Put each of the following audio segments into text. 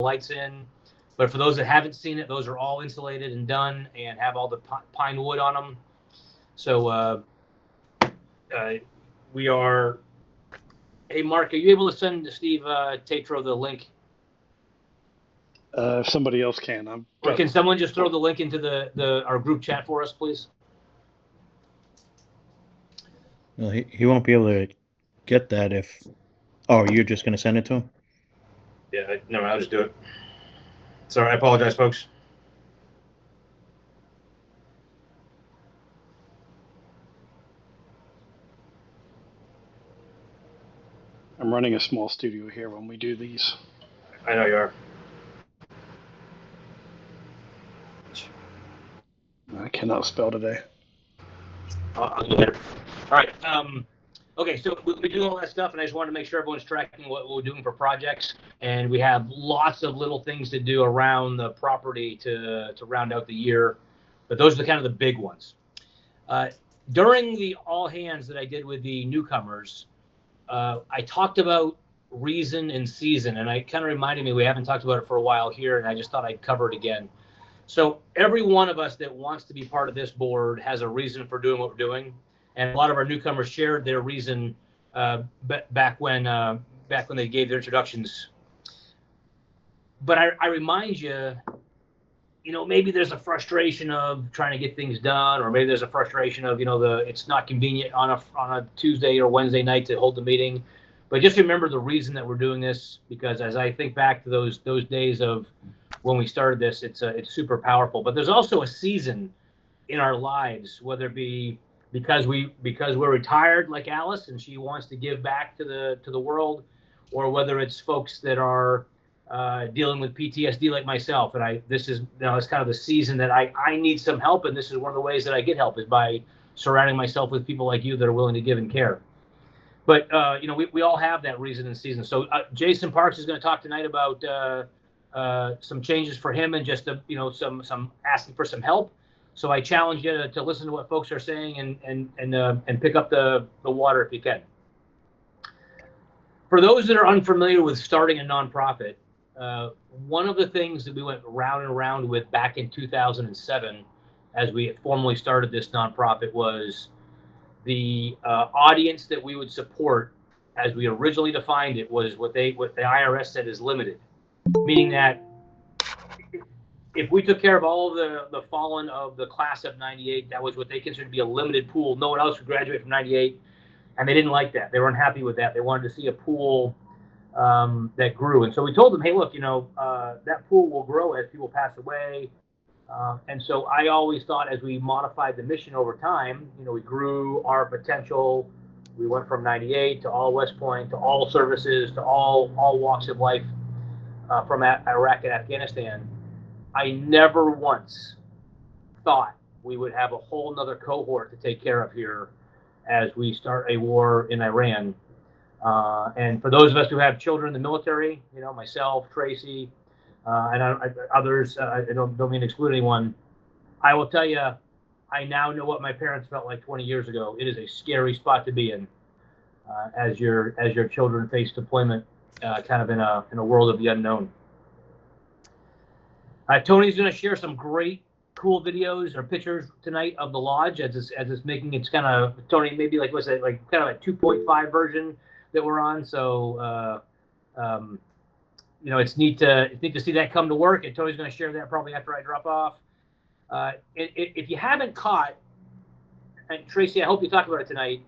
lights in. But for those that haven't seen it, those are all insulated and done and have all the pine wood on them. So we are. Hey, Mark, are you able to send Steve Tatro the link? If somebody else can, Or can someone just throw the link into our group chat for us, please? Well, he won't be able to get that if. Oh, you're just going to send it to him? Yeah, no, I'll just do it. Sorry, I apologize, folks. I'm running a small studio here when we do these. I know you are. I cannot spell today. I'll get better. All right. Okay, so we'll be doing all that stuff, and I just wanted to make sure everyone's tracking what we're doing for projects. And we have lots of little things to do around the property to round out the year. But those are kind of the big ones. During the all hands that I did with the newcomers, I talked about reason and season, and I kind of reminded me we haven't talked about it for a while here, and I just thought I'd cover it again. So every one of us that wants to be part of this board has a reason for doing what we're doing, and a lot of our newcomers shared their reason back when they gave their introductions. But I remind you, maybe there's a frustration of trying to get things done, or maybe there's a frustration of it's not convenient on a Tuesday or Wednesday night to hold the meeting. But just remember the reason that we're doing this, because as I think back to those days of when we started this, it's super powerful. But there's also a season in our lives, whether it be because we're retired like Alice and she wants to give back to the world, or whether it's folks that are dealing with PTSD like myself, and this is it's kind of the season that I need some help, and this is one of the ways that I get help is by surrounding myself with people like you that are willing to give and care. But we all have that reason and season. So Jason Parks is going to talk tonight about some changes for him and just some asking for some help. So I challenge you to listen to what folks are saying and pick up the water if you can. For those that are unfamiliar with starting a nonprofit, one of the things that we went round and round with back in 2007, as we formally started this nonprofit, was the audience that we would support, as we originally defined it, was what the IRS said is limited, meaning that if we took care of all of the fallen of the class of 98, that was what they considered to be a limited pool. No one else would graduate from 98, and they didn't like that. They were unhappy with that. They wanted to see a pool that grew. And so we told them, hey, look, that pool will grow as people pass away. And so I always thought, as we modified the mission over time, we grew our potential. We went from 98 to all West Point, to all services, to all walks of life from Iraq and Afghanistan. I never once thought we would have a whole nother cohort to take care of here as we start a war in Iran. And for those of us who have children in the military, myself, Tracy, and others, I don't mean to exclude anyone, I will tell you, I now know what my parents felt like 20 years ago. It is a scary spot to be in as your children face deployment, kind of in a world of the unknown. Tony's going to share some great, cool videos or pictures tonight of the lodge as it's making its kind of, Tony, maybe like what's it, like kind of a 2.5 version that we're on. So it's neat to see that come to work, and Tony's going to share that probably after I drop off. If you haven't caught, and Tracy, I hope you talk about it tonight,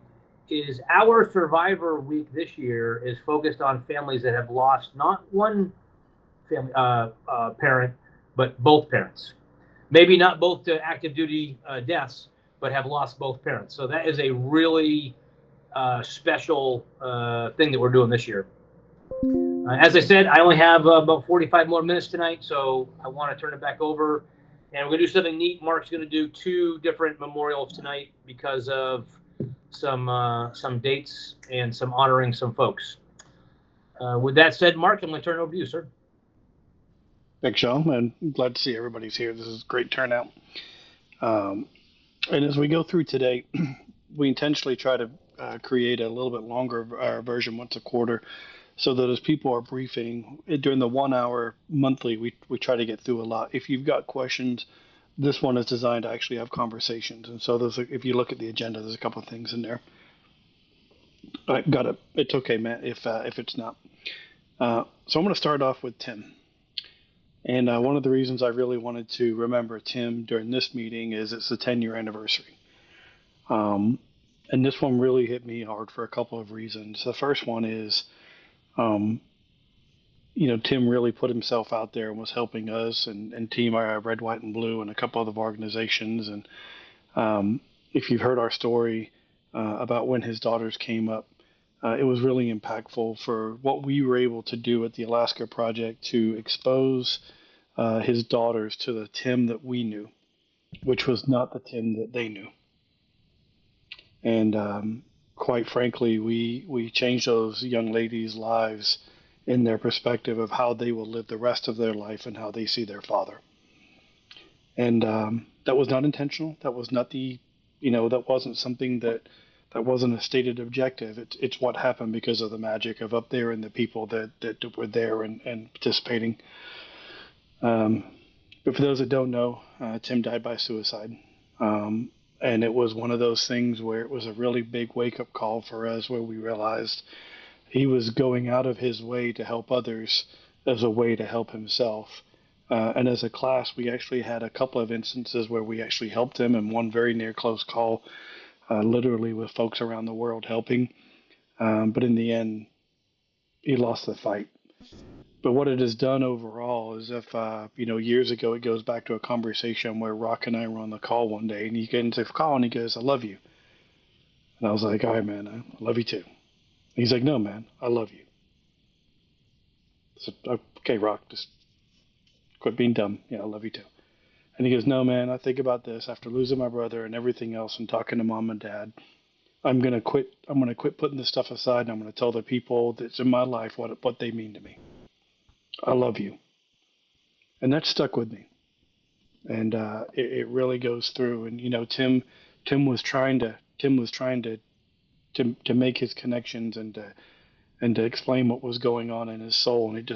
is our Survivor Week this year is focused on families that have lost not one family parent, but both parents. Maybe not both to active duty deaths, but have lost both parents. So that is a really special thing that we're doing this year. As I said, I only have about 45 more minutes tonight, so I want to turn it back over. And we're going to do something neat. Mark's going to do 2 different memorials tonight because of some dates and some honoring some folks. With that said, Mark, I'm going to turn it over to you, sir. Thanks, Sean. I'm glad to see everybody's here. This is a great turnout. And as we go through today, we intentionally try to create a little bit longer version once a quarter, so that as people are briefing during the 1 hour monthly, we try to get through a lot. If you've got questions, this one is designed to actually have conversations. And so if you look at the agenda, there's a couple of things in there. I got it. It's okay, Matt, if it's not. So I'm going to start off with Tim. And one of the reasons I really wanted to remember Tim during this meeting is it's the 10-year anniversary. And this one really hit me hard for a couple of reasons. The first one is, Tim really put himself out there and was helping us and Team Red, White, and Blue and a couple other organizations. And if you've heard our story about when his daughters came up, it was really impactful for what we were able to do at the Alaska Project to expose his daughters to the Tim that we knew, which was not the Tim that they knew. And quite frankly, we changed those young ladies' lives in their perspective of how they will live the rest of their life and how they see their father. And that was not intentional. That was not that wasn't something that wasn't a stated objective. It's what happened because of the magic of up there and the people that were there and participating. But for those that don't know, Tim died by suicide. And it was one of those things where it was a really big wake-up call for us, where we realized he was going out of his way to help others as a way to help himself. And as a class, we actually had a couple of instances where we actually helped him, and one very near close call, literally with folks around the world helping. But in the end, he lost the fight. But what it has done overall is if, years ago, it goes back to a conversation where Rock and I were on the call one day, and he gets into the call and he goes, "I love you." And I was like, "All right, man, I love you too." He's like, "No, man, I love you." So, okay, Rock, just quit being dumb. Yeah, I love you too. And he goes, "No, man, I think about this after losing my brother and everything else and talking to mom and dad. I'm going to quit. I'm going to quit putting this stuff aside, and I'm going to tell the people that's in my life what they mean to me. I love you." And that stuck with me. And it really goes through. And Tim was trying to make his connections and to explain what was going on in his soul, and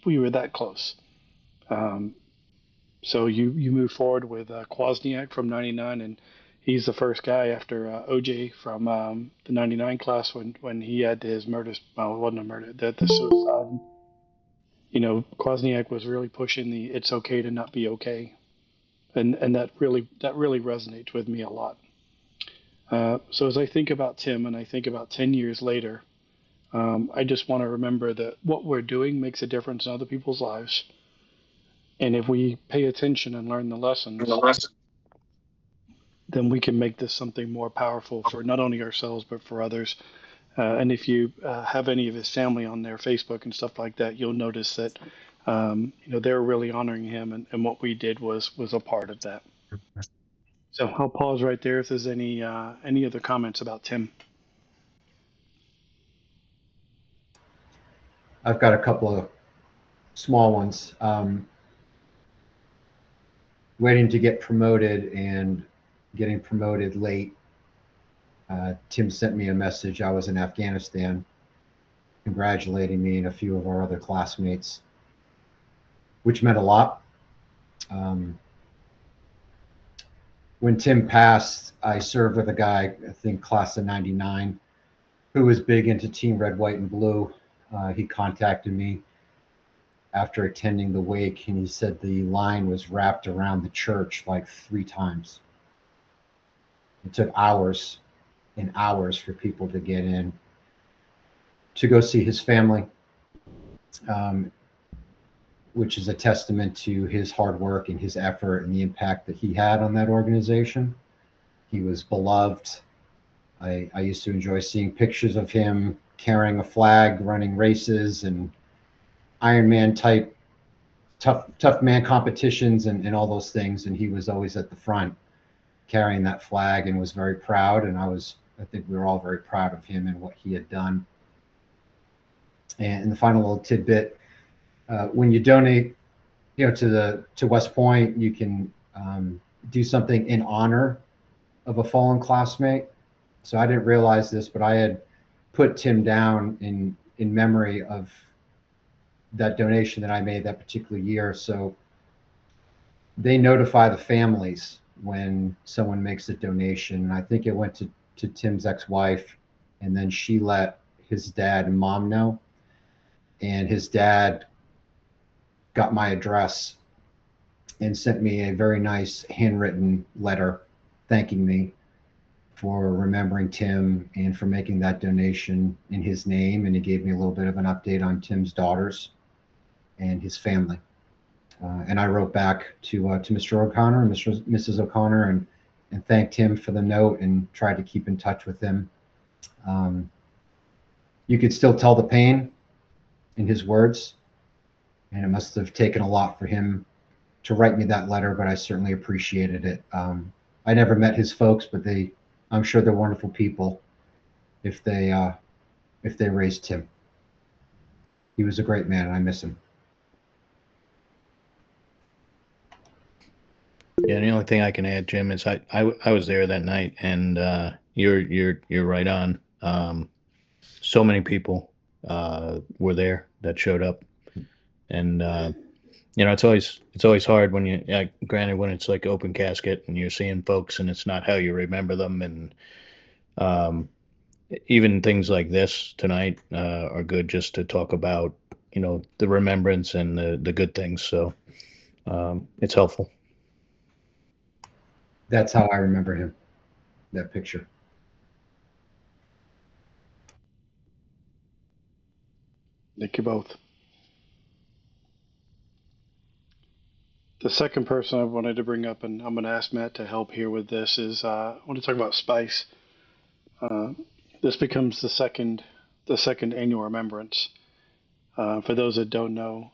we were that close. So you move forward with Kwasniak from '99, and he's the first guy after OJ from the '99 class when he had his murder. Well, it wasn't a murder, the suicide. Kwasniak was really pushing the "it's okay to not be okay," and that really resonates with me a lot. So as I think about Tim and I think about 10 years later, I just want to remember that what we're doing makes a difference in other people's lives. And if we pay attention and learn the lessons, then we can make this something more powerful for not only ourselves, but for others. And if you have any of his family on their Facebook and stuff like that, you'll notice that they're really honoring him, and what we did was a part of that. So I'll pause right there if there's any other comments about Tim. I've got a couple of small ones. Waiting to get promoted and getting promoted late. Tim sent me a message. I was in Afghanistan, congratulating me and a few of our other classmates, which meant a lot. When Tim passed, I served with a guy, I think class of '99, who was big into Team Red, White, and Blue. He contacted me after attending the wake, and he said the line was wrapped around the church like 3 times. It took hours and hours for people to get in to go see his family, which is a testament to his hard work and his effort and the impact that he had on that organization. He was beloved. I used to enjoy seeing pictures of him carrying a flag, running races and Ironman type tough man competitions and all those things. And he was always at the front carrying that flag and was very proud. And I think we were all very proud of him and what he had done. And the final little tidbit, when you donate, to West Point, you can do something in honor of a fallen classmate. So I didn't realize this, but I had put Tim down in in memory of that donation that I made that particular year. So they notify the families when someone makes a donation. I think it went to Tim's ex-wife, and then she let his dad and mom know. And his dad got my address and sent me a very nice handwritten letter thanking me for remembering Tim and for making that donation in his name. And he gave me a little bit of an update on Tim's daughters and his family. And I wrote back to Mr. O'Connor and Mrs. O'Connor and thanked him for the note and tried to keep in touch with him. You could still tell the pain in his words, and it must have taken a lot for him to write me that letter, but I certainly appreciated it. I never met his folks, but I'm sure they're wonderful people if they raised Tim. He was a great man, and I miss him. Yeah, the only thing I can add, Jim, is I was there that night, and you're right on. So many people were there that showed up, and it's always hard when granted, when it's like open casket and you're seeing folks and it's not how you remember them, and even things like this tonight are good just to talk about the remembrance and the good things. So it's helpful. That's how I remember him, that picture. Thank you both. The second person I wanted to bring up, and I'm going to ask Matt to help here with this, is I want to talk about Spice. This becomes the second annual remembrance. For those that don't know,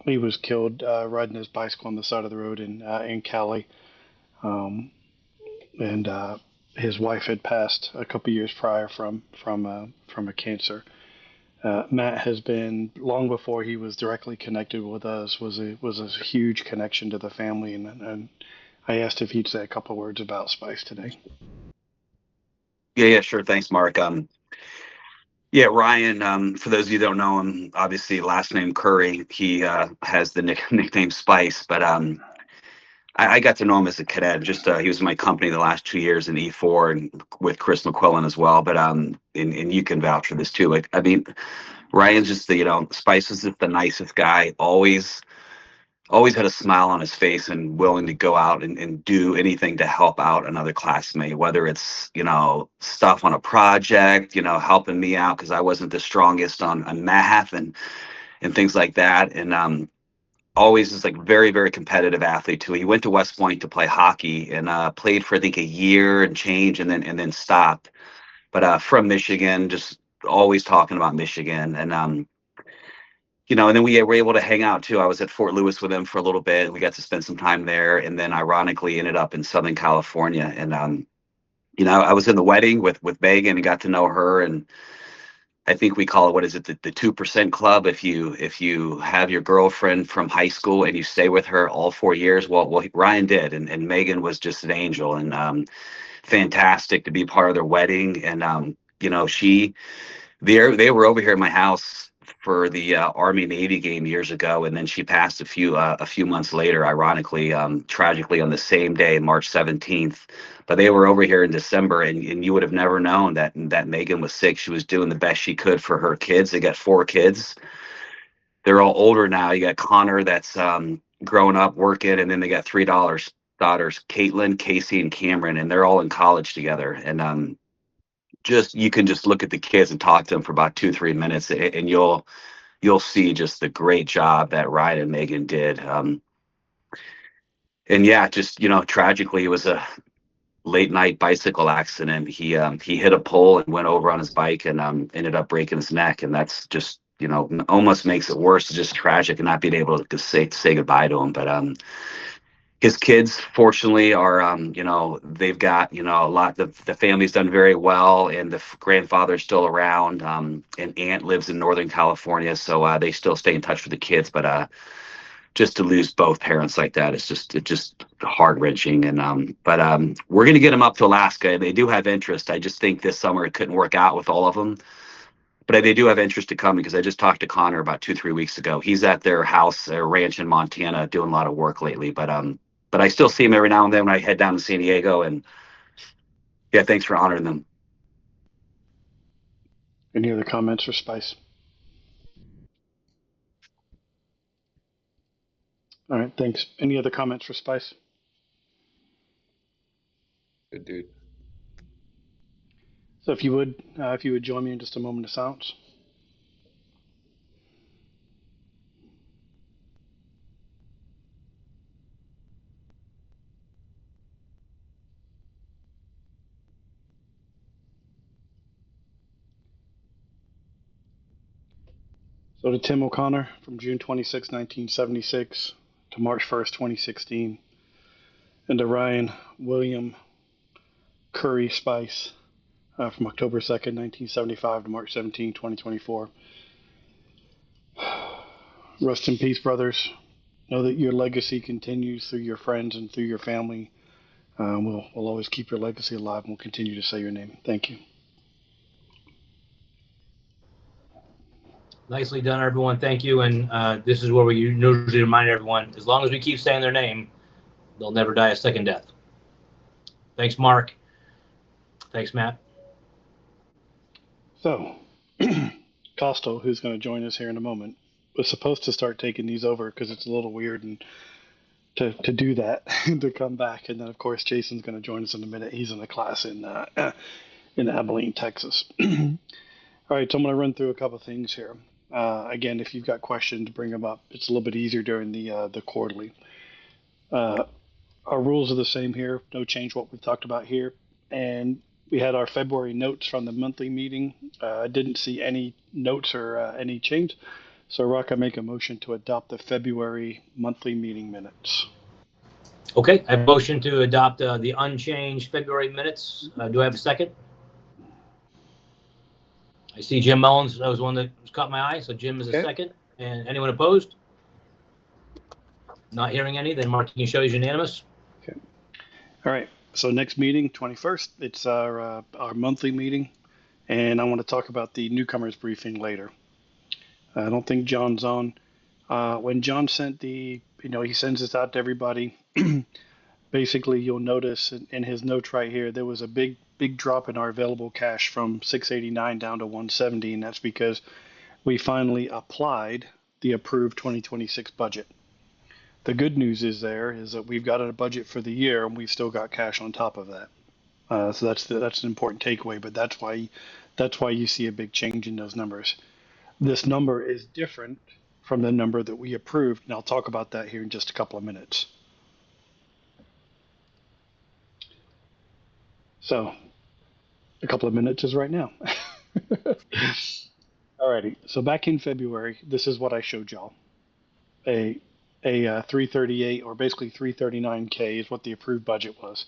he was killed riding his bicycle on the side of the road in Cali, and his wife had passed a couple years prior from a cancer. Matt has been, long before he was directly connected with us, was a huge connection to the family, and I asked if he'd say a couple of words about Spice today. Yeah, sure. Thanks, Mark. Yeah, Ryan, for those of you who don't know him, obviously last name Curry, he has the nickname Spice, but I got to know him as a cadet. Just he was in my company the last 2 years in E4 and with Chris McQuillan as well. But and you can vouch for this too. Like, I mean, Ryan's just Spice is just the nicest guy. Always had a smile on his face and willing to go out and do anything to help out another classmate, whether it's, stuff on a project, helping me out because I wasn't the strongest on math and things like that. And always is like very, very competitive athlete too. He went to West Point to play hockey and played for I think a year and change and then stopped. But from Michigan, just always talking about Michigan. And then we were able to hang out too. I was at Fort Lewis with him for a little bit. We got to spend some time there, and then ironically ended up in Southern California. And I was in the wedding with Megan and got to know her. And I think we call it, what is it, the 2% club? If you have your girlfriend from high school and you stay with her all 4 years, well, Ryan did, and Megan was just an angel and fantastic to be part of their wedding. And they were over here at my house for the Army Navy game years ago, and then she passed a few months later, ironically, tragically on the same day, March 17th. But they were over here in December, and you would have never known that Megan was sick. She was doing the best she could for her kids. They got 4 kids. They're all older now. You got Connor that's growing up working, and then they got 3 daughters, Caitlin, Casey, and Cameron, and they're all in college together. And you can just look at the kids and talk to them for about 2-3 minutes, and you'll see just the great job that Ryan and Megan did. And yeah, just tragically, it was a late night bicycle accident. He hit a pole and went over on his bike and ended up breaking his neck, and that's just almost makes it worse. It's just tragic and not being able to say goodbye to him. But his kids, fortunately, are they've got a lot. The family's done very well, and the grandfather's still around. And aunt lives in Northern California, so they still stay in touch with the kids. But just to lose both parents like that, it's just heart wrenching. And but we're gonna get them up to Alaska. They do have interest. I just think this summer it couldn't work out with all of them. but they do have interest to come because I just talked to Connor about 2-3 weeks ago. He's at their house, their ranch in Montana, doing a lot of work lately. But I still see him every now and then when I head down to San Diego. And yeah, thanks for honoring them. Any other comments for Spice? All right, thanks. Any other comments for Spice? Good dude. So if you would join me in just a moment of silence. So to Tim O'Connor, from June 26, 1976 to March 1st, 2016, and to Ryan William Curry Spice, from October 2nd, 1975 to March 17, 2024. Rest in peace, brothers. Know that your legacy continues through your friends and through your family. We'll always keep your legacy alive, and we'll continue to say your name. Thank you. Nicely done, everyone. Thank you. And this is where we usually remind everyone, as long as we keep saying their name, they'll never die a second death. Thanks, Mark. Thanks, Matt. So, Costo, who's going to join us here in a moment, was supposed to start taking these over because it's a little weird and to do that to come back. And then, of course, Jason's going to join us in a minute. He's in a class in Abilene, Texas. All right, so I'm going to run through a couple things here. Again, if you've got questions, bring them up. It's a little bit easier during the quarterly. Our rules are the same here. No change what we've talked about here. And we had our February notes from the monthly meeting. I didn't see any notes or any change. So, Rock, I make a motion to adopt the February monthly meeting minutes. Okay, I motion to adopt the unchanged February minutes. Do I have a second? I see Jim Mullins. That was one that caught my eye. So Jim is a second. And anyone opposed? Not hearing any. Then Mark, can you show is unanimous? Okay. All right. So next meeting, 21st. It's our monthly meeting, and I want to talk about the newcomers briefing later. I don't think John's on. When John sent he sends this out to everybody. Basically, you'll notice in his notes right here, there was a big drop in our available cash from 689 down to 170, and that's because we finally applied the approved 2026 budget. The good news is that we've got a budget for the year, and we've still got cash on top of that. So that's an important takeaway. But that's why you see a big change in those numbers. This number is different from the number that we approved, and I'll talk about that here in just a couple of minutes. So, a couple of minutes is right now. Alrighty. So back in February, this is what I showed y'all. A 338 or basically 339K is what the approved budget was.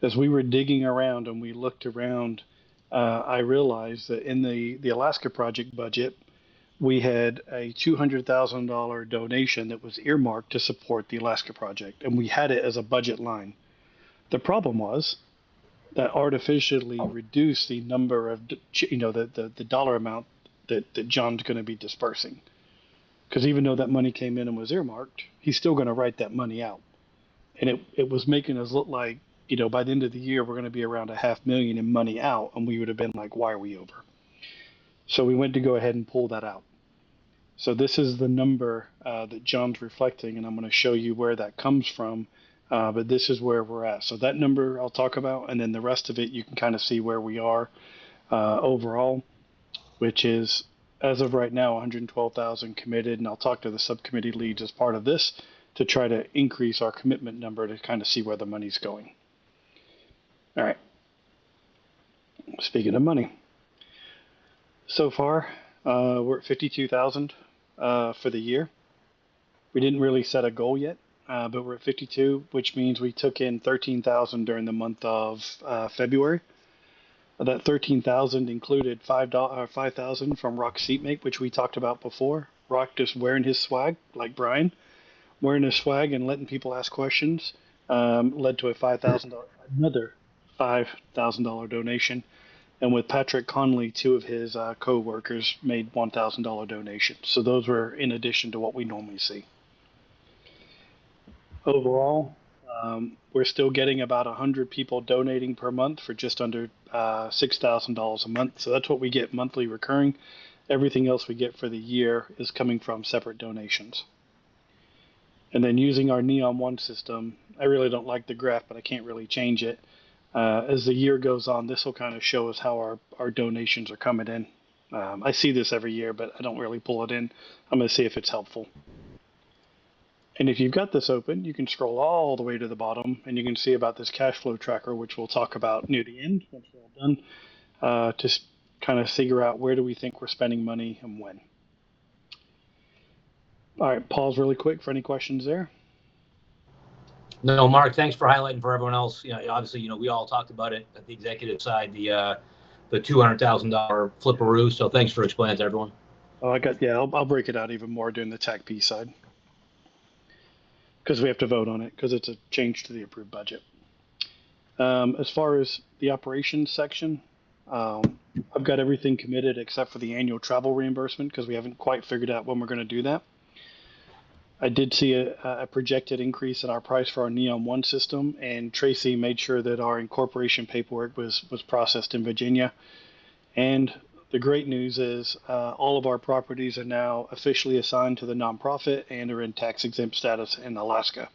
As we were digging around and we looked around, I realized that in the Alaska project budget, we had a $200,000 donation that was earmarked to support the Alaska project, and we had it as a budget line. The problem was that artificially reduced the number of, the dollar amount that John's going to be dispersing. Because even though that money came in and was earmarked, he's still going to write that money out. And it was making us look like, by the end of the year, we're going to be around $500,000 in money out, and we would have been like, why are we over? So we went to go ahead and pull that out. So this is the number that John's reflecting, and I'm going to show you where that comes from. But this is where we're at. So that number I'll talk about, and then the rest of it you can kind of see where we are overall, which is, as of right now, 112,000 committed, and I'll talk to the subcommittee leads as part of this to try to increase our commitment number to kind of see where the money's going. All right. Speaking of money, so far we're at 52,000 for the year. We didn't really set a goal yet. But we're at 52, which means we took in 13,000 during the month of February. That 13,000 included 5,000 from Rock Seatmate, which we talked about before. Rock just wearing his swag, like Brian, wearing his swag and letting people ask questions, led to another $5,000 donation. And with Patrick Conley, two of his co-workers made $1,000 donations. So those were in addition to what we normally see. Overall, we're still getting about 100 people donating per month for just under $6,000 a month. So that's what we get monthly recurring. Everything else we get for the year is coming from separate donations. And then using our Neon One system, I really don't like the graph, but I can't really change it. As the year goes on, this will kind of show us how our donations are coming in. I see this every year, but I don't really pull it in. I'm going to see if it's helpful. And if you've got this open, you can scroll all the way to the bottom, and you can see about this cash flow tracker, which we'll talk about near the end once we're all done, to kind of figure out where do we think we're spending money and when. All right, pause really quick for any questions there. No, Mark, thanks for highlighting for everyone else. Obviously, we all talked about it at the executive side, the $200,000 flipperoo. So thanks for explaining to everyone. Oh, I'll break it out even more during the TAC-P side, because we have to vote on it because it's a change to the approved budget. As far as the operations section, I've got everything committed except for the annual travel reimbursement because we haven't quite figured out when we're going to do that. I did see a projected increase in our price for our Neon One system, and Tracy made sure that our incorporation paperwork was processed in Virginia. And the great news is all of our properties are now officially assigned to the nonprofit and are in tax-exempt status in Alaska.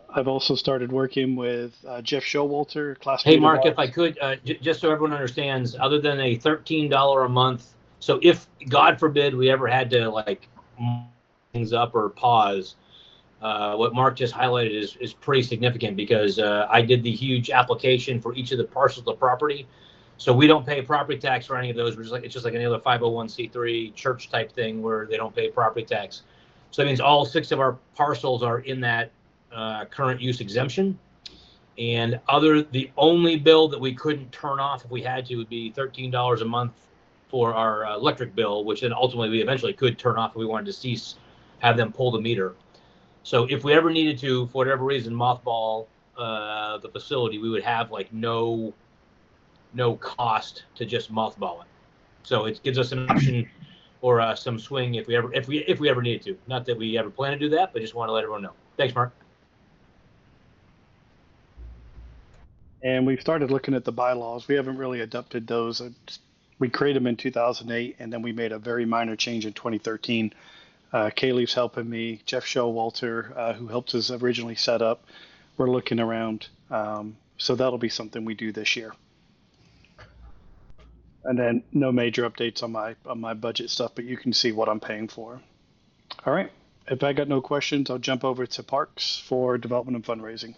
I've also started working with Jeff Showalter, classmate. Hey, Mark, if I could, just so everyone understands, other than a $13 a month, so if, God forbid, we ever had to things up or pause, what Mark just highlighted is pretty significant because I did the huge application for each of the parcels of property. So we don't pay property tax for any of those. It's just like any other 501c3 church type thing where they don't pay property tax. So that means all 6 of our parcels are in that current use exemption. And the only bill that we couldn't turn off if we had to would be $13 a month for our electric bill, which then ultimately we eventually could turn off if we wanted to have them pull the meter. So if we ever needed to, for whatever reason, mothball the facility, we would have no cost to just mothball it. So it gives us an option or some swing if we ever needed to. Not that we ever plan to do that, but just want to let everyone know. Thanks, Mark. And we've started looking at the bylaws. We haven't really adopted those. We created them in 2008, and then we made a very minor change in 2013. Kaylee's helping me. Jeff Showalter, who helped us originally set up, we're looking around. So that'll be something we do this year. And then no major updates on my budget stuff, but you can see what I'm paying for. All right. If I got no questions, I'll jump over to Parks for development and fundraising.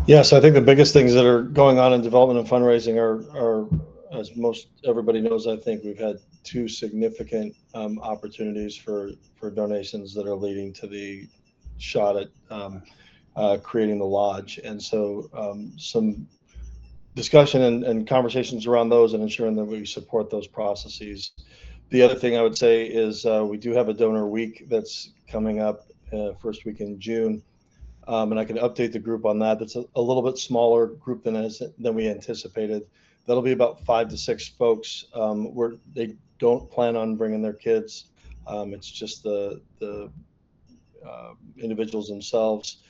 Yes, I think the biggest things that are going on in development and fundraising are as most everybody knows, I think we've had 2 significant opportunities for donations that are leading to the shot at creating the lodge. And so some discussion and conversations around those and ensuring that we support those processes. The other thing I would say is we do have a donor week that's coming up first week in June. And I can update the group on that. That's a little bit smaller group than we anticipated. That'll be about 5 to 6 folks. They don't plan on bringing their kids. It's just the individuals themselves.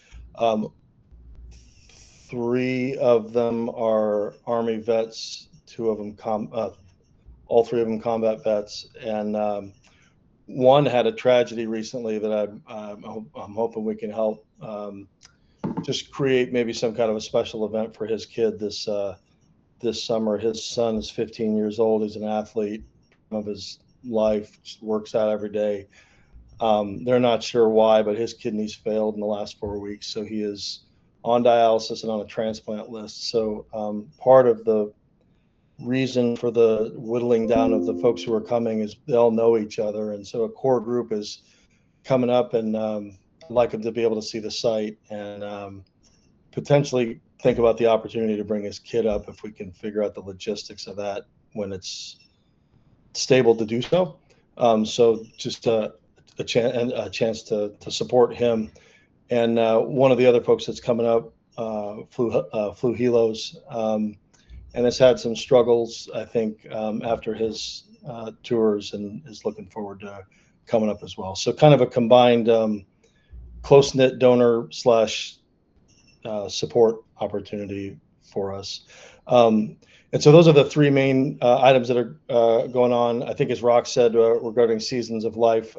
3 of them are Army vets. 2 of them, all 3 of them combat vets, and one had a tragedy recently that I'm hoping we can help just create maybe some kind of a special event for his kid this summer. His son is 15 years old. He's an athlete of his life, just works out every day. They're not sure why, but his kidneys failed in the last 4 weeks, so he is on dialysis and on a transplant list. So part of the reason for the whittling down of the folks who are coming is they all know each other, and so a core group is coming up, and I'd like them to be able to see the site and potentially think about the opportunity to bring his kid up if we can figure out the logistics of that when it's stable to do so. So just a chance to support him. And one of the other folks that's coming up flew helos, and has had some struggles, I think, after his tours, and is looking forward to coming up as well. So kind of a combined close-knit donor slash support opportunity for us. And so those are the three main items that are going on. I think, as Rock said, regarding seasons of life,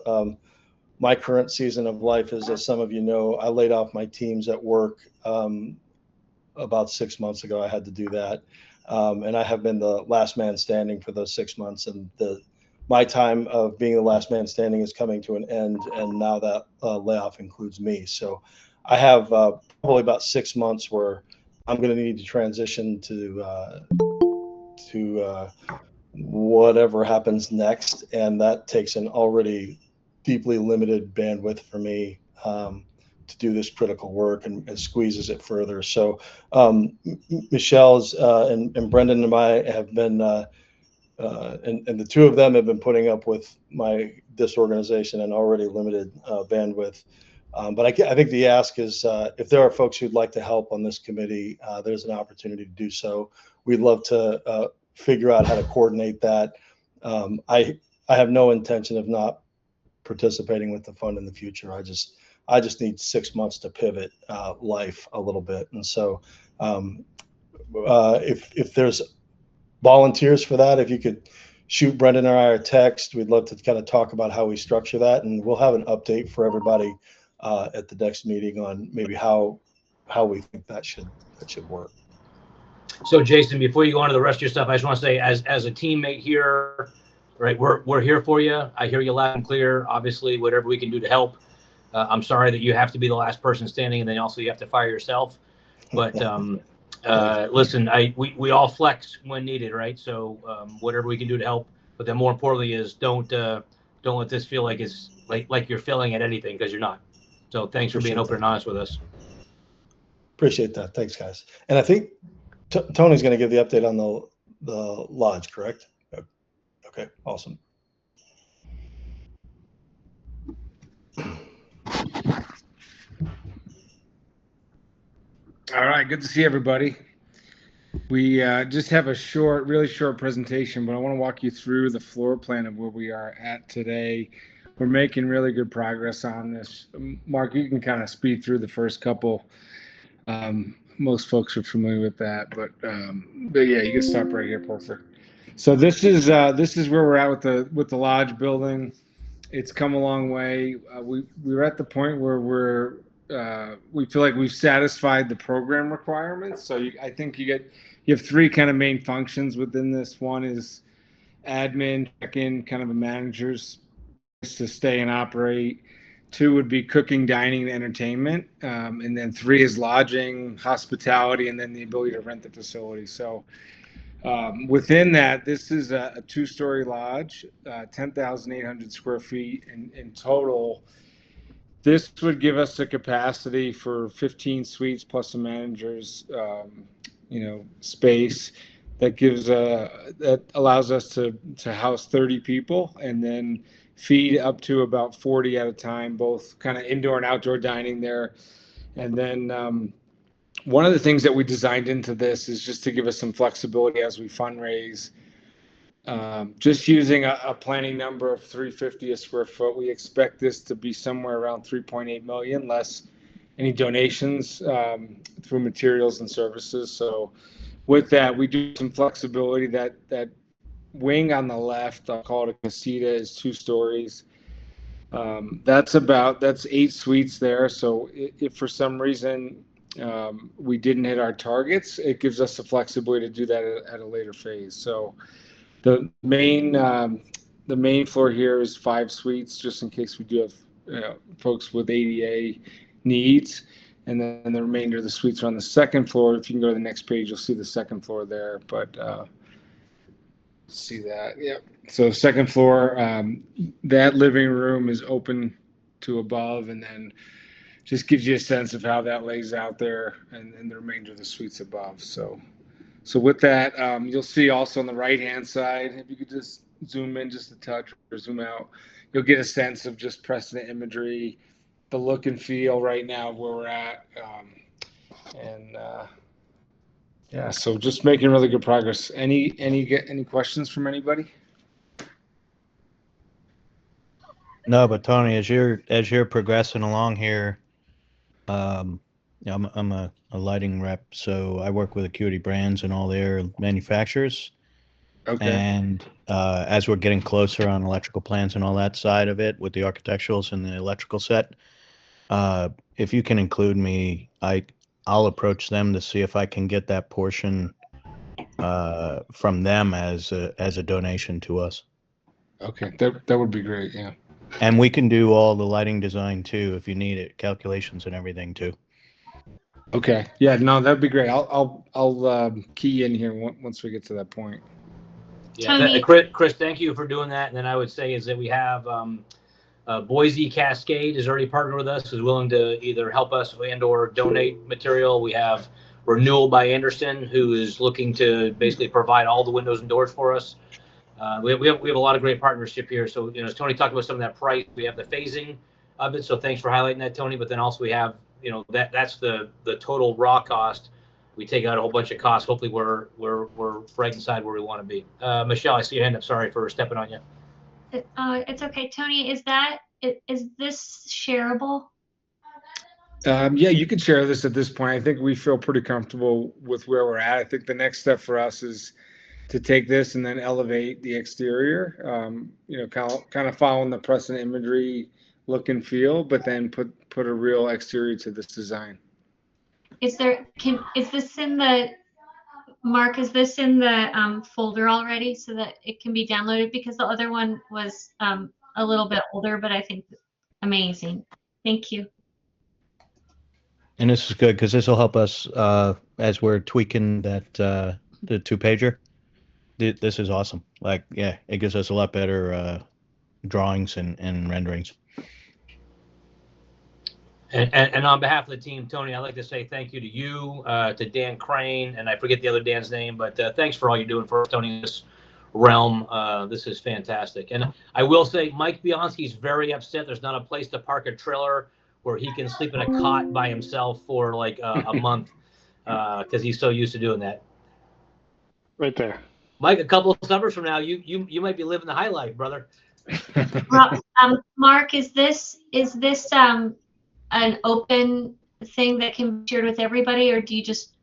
my current season of life is, as some of you know, I laid off my teams at work about 6 months ago. I had to do that. And I have been the last man standing for those 6 months. And my time of being the last man standing is coming to an end. And now that layoff includes me. So I have probably about 6 months where I'm going to need to transition to whatever happens next. And that takes an already deeply limited bandwidth for me to do this critical work, and squeezes it further. So Michelle's and Brendan and I have been, and the two of them have been putting up with my disorganization and already limited bandwidth. But I think the ask is, if there are folks who'd like to help on this committee, there's an opportunity to do so. We'd love to figure out how to coordinate that. I have no intention of not participating with the fund in the future. I just need 6 months to pivot life a little bit. And so if there's volunteers for that, if you could shoot Brendan or I a text, we'd love to kind of talk about how we structure that. And we'll have an update for everybody at the next meeting on maybe how we think that should work. So Jason, before you go on to the rest of your stuff, I just want to say, as a teammate here, right, we're here for you. I hear you loud and clear. Obviously, whatever we can do to help. I'm sorry that you have to be the last person standing, and then also you have to fire yourself. But listen, we all flex when needed, right? So whatever we can do to help. But then more importantly is don't let this feel like it's like you're failing at anything, because you're not. So thanks for being open and honest with us. Appreciate that. Thanks, guys. And I think Tony's going to give the update on the lodge, correct? Okay, awesome. All right, good to see everybody. We just have a really short presentation, but I want to walk you through the floor plan of where we are at today. We're making really good progress on this. Mark, you can kind of speed through the first couple. Most folks are familiar with that, but yeah, you can stop right here, perfect. So this is where we're at with the lodge building. It's come a long way. We're at the point where we feel like we've satisfied the program requirements. So I think you have three kind of main functions within this. One is admin, check-in, kind of a manager's to stay and operate. Two would be cooking, dining, and entertainment. And then three is lodging, hospitality, and then the ability to rent the facility. So within that, this is a two-story lodge, 10,800 square feet in total. This would give us a capacity for 15 suites plus a manager's, space that allows us to house 30 people, and then feed up to about 40 at a time, both kind of indoor and outdoor dining there. And then one of the things that we designed into this is just to give us some flexibility as we fundraise. Just using a planning number of 350 a square foot, we expect this to be somewhere around 3.8 million, less any donations through materials and services. So with that, we do some flexibility. That wing on the left, I'll call it a casita, is 2 stories. That's 8 suites there. So if for some reason we didn't hit our targets, it gives us the flexibility to do that at a later phase. So the main floor here is 5 suites, just in case we do have folks with ADA needs. And then the remainder of the suites are on the second floor. If you can go to the next page, you'll see the second floor there. But see that? Yep. So second floor, that living room is open to above, and then just gives you a sense of how that lays out there, and the remainder of the suites above. So with that, you'll see also on the right-hand side, if you could just zoom in just a touch or zoom out, you'll get a sense of just precedent imagery, the look and feel right now of where we're at. And yeah, so just making really good progress. Any questions from anybody? No, but Tony, as you're progressing along here, I'm a lighting rep, so I work with Acuity Brands and all their manufacturers. Okay. And as we're getting closer on electrical plans and all that side of it with the architecturals and the electrical set, if you can include me, I'll approach them to see if I can get that portion from them as a donation to us. Okay, that would be great. Yeah. And we can do all the lighting design too if you need it, calculations and everything too. Okay. Yeah. No, that'd be great. I'll key in here once we get to that point. Yeah, Tony. Chris, thank you for doing that. And then I would say is that we have Boise Cascade is already partnered with us, is willing to either help us and or donate material. We have Renewal by Anderson, who is looking to basically provide all the windows and doors for us. We have a lot of great partnership here. So, as Tony talked about some of that price, we have the phasing of it. So thanks for highlighting that, Tony. But then also we have, that's the total raw cost. We take out a whole bunch of costs. Hopefully we're right inside where we want to be. Michelle, I see your hand up. Sorry for stepping on you. It's okay. Tony, is this shareable? Yeah, you can share this at this point. I think we feel pretty comfortable with where we're at. I think the next step for us is to take this and then elevate the exterior, kind of following the Preston imagery look and feel, but then put a real exterior to this design. Is this in the Mark? Is this in the folder already so that it can be downloaded? Because the other one was a little bit older, but I think amazing. Thank you. And this is good because this will help us as we're tweaking that the 2-pager. This is awesome. Like, yeah, it gives us a lot better drawings and renderings. And on behalf of the team, Tony, I'd like to say thank you to you, to Dan Crane, and I forget the other Dan's name, but thanks for all you're doing for us, Tony, in this realm. This is fantastic. And I will say Mike Bianski's very upset there's not a place to park a trailer where he can sleep in a cot by himself for like a month because he's so used to doing that. Right there. Mike, a couple of summers from now, you might be living the high life, brother. Mark, is this an open thing that can be shared with everybody, or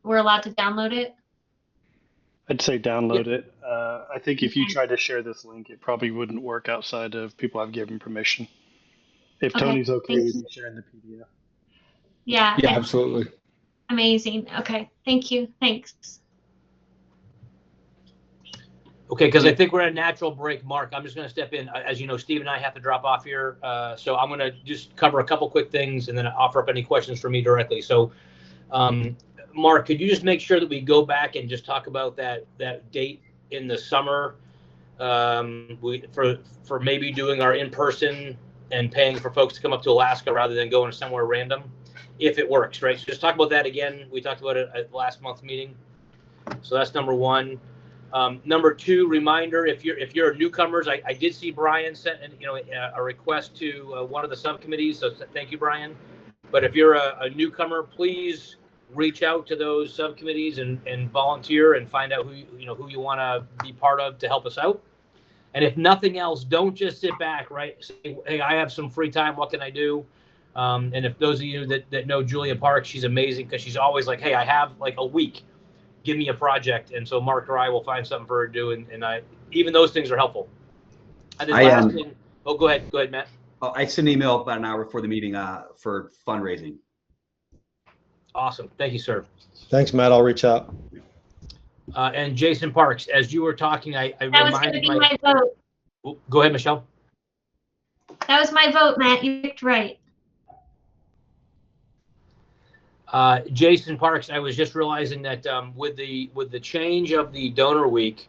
we're allowed to download it? I'd say download it. I think if you tried to share this link, it probably wouldn't work outside of people I've given permission. If Tony's okay with you sharing the PDF. Yeah. Yeah, absolutely. Amazing. Okay. Thank you. Thanks. Okay, because I think we're at a natural break. Mark, I'm just going to step in. As you know, Steve and I have to drop off here. So I'm going to just cover a couple quick things and then offer up any questions for me directly. So, Mark, could you just make sure that we go back and just talk about that date in the summer for maybe doing our in-person and paying for folks to come up to Alaska rather than going somewhere random, if it works, right? So just talk about that again. We talked about it at last month's meeting. So that's number one. Number two, reminder: if you're newcomers, I did see Brian sent a request to one of the subcommittees. So thank you, Brian. But if you're a newcomer, please reach out to those subcommittees and volunteer and find out who you want to be part of to help us out. And if nothing else, don't just sit back, right? Say, hey, I have some free time. What can I do? And if those of you that know Julia Parks, she's amazing because she's always like, hey, I have like a week. Give me a project, and so Mark or I will find something for her to do, and even those things are helpful. And then last thing, go ahead, Matt. I sent an email about an hour before the meeting for fundraising. Awesome, thank you, sir. Thanks, Matt. I'll reach out. And Jason Parks, as you were talking, I that was going to be my vote. Oh, go ahead, Michelle. That was my vote, Matt. You picked right. Jason Parks, I was just realizing that with the change of the donor week,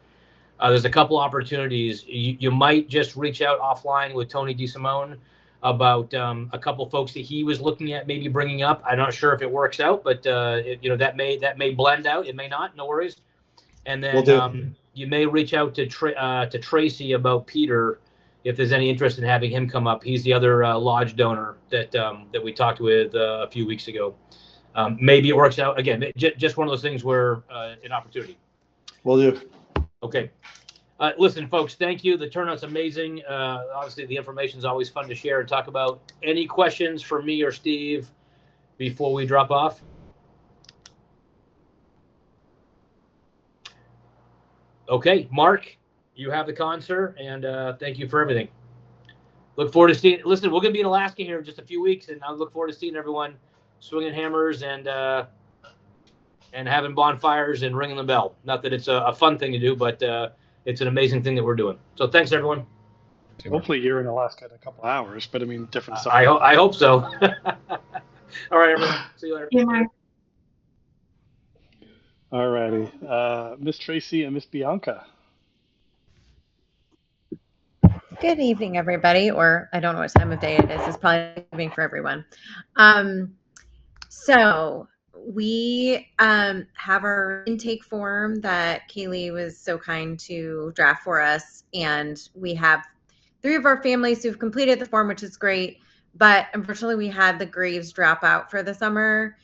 there's a couple opportunities. You might just reach out offline with Tony DeSimone about a couple folks that he was looking at maybe bringing up. I'm not sure if it works out, but that may blend out. It may not. No worries. And then you may reach out to Tracy about Peter if there's any interest in having him come up. He's the other lodge donor that we talked with a few weeks ago. maybe it works out again. Just one of those things where an opportunity. Will do. Okay. Listen, folks, thank you. The turnout's amazing. Obviously, the information is always fun to share and talk about. Any questions for me or Steve before we drop off? Okay, Mark, you have the concert, and thank you for everything. Look forward to seeing. Listen, we're going to be in Alaska here in just a few weeks, and I look forward to seeing everyone swinging hammers and having bonfires and ringing the bell. Not that it's a fun thing to do, but it's an amazing thing that we're doing. So thanks, everyone. Hopefully you're in Alaska in a couple hours, but I mean, different stuff. I hope so. All right, everyone. See you later. Yeah, Mark. All righty. Miss Tracy and Miss Bianca. Good evening, everybody, or I don't know what time of day it is. It's probably evening for everyone. So we have our intake form that Kaylee was so kind to draft for us, and we have 3 of our families who've completed the form, which is great. But unfortunately, we had the Graves drop out for the summer.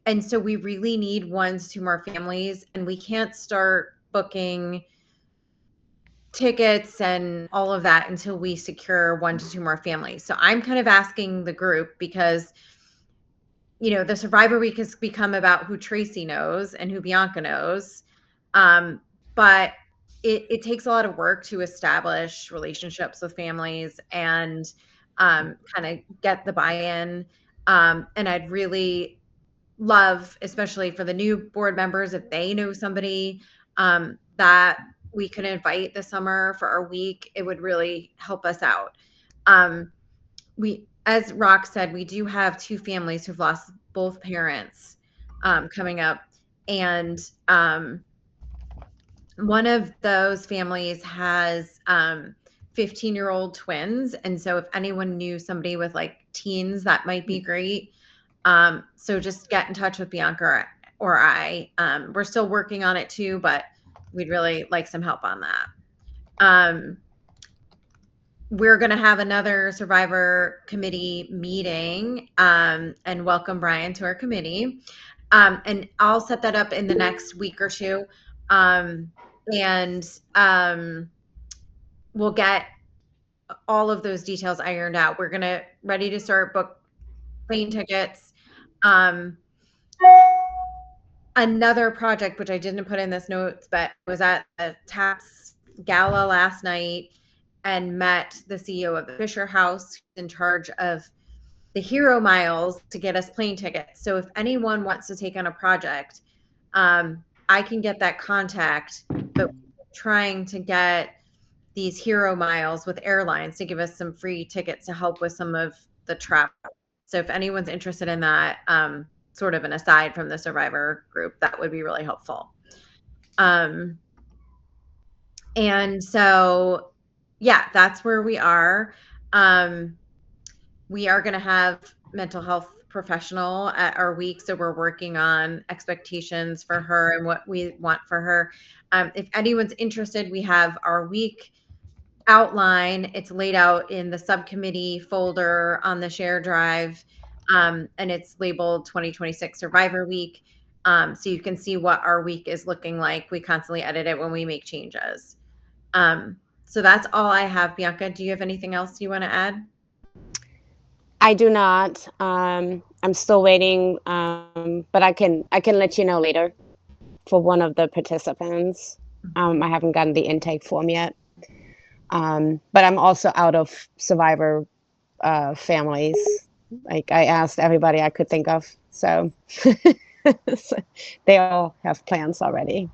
And so we really need 1 to 2 more families, and we can't start booking tickets and all of that until we secure 1 to 2 more families. So I'm kind of asking the group because, you know, the Survivor Week has become about who Tracy knows and who Bianca knows. But it takes a lot of work to establish relationships with families and kind of get the buy-in. And I'd really love, especially for the new board members, if they know somebody that we could invite this summer for our week, it would really help us out. As Rock said, we do have 2 families who've lost both parents coming up. And one of those families has 15-year-old twins. And so if anyone knew somebody with like teens, that might be great. So just get in touch with Bianca or I. We're still working on it too, but we'd really like some help on that. We're going to have another Survivor Committee meeting and welcome Brian to our committee. And I'll set that up in the next week or 2. We'll get all of those details ironed out. We're ready to start book plane tickets. Another project, which I didn't put in this notes, but I was at the TAPS gala last night and met the CEO of the Fisher House, who's in charge of the Hero Miles to get us plane tickets. So if anyone wants to take on a project, I can get that contact, but we're trying to get these Hero Miles with airlines to give us some free tickets to help with some of the travel. So if anyone's interested in that, sort of an aside from the Survivor group, that would be really helpful. And so, yeah, that's where we are. We are going to have mental health professional at our week, so we're working on expectations for her and what we want for her. If anyone's interested, we have our week outline. It's laid out in the subcommittee folder on the share drive, and it's labeled 2026 Survivor Week. So you can see what our week is looking like. We constantly edit it when we make changes. So that's all I have. Bianca, do you have anything else you want to add? I do not. I'm still waiting, but I can let you know later for one of the participants. I haven't gotten the intake form yet. But I'm also out of Survivor families. Like I asked everybody I could think of, so, so they all have plans already.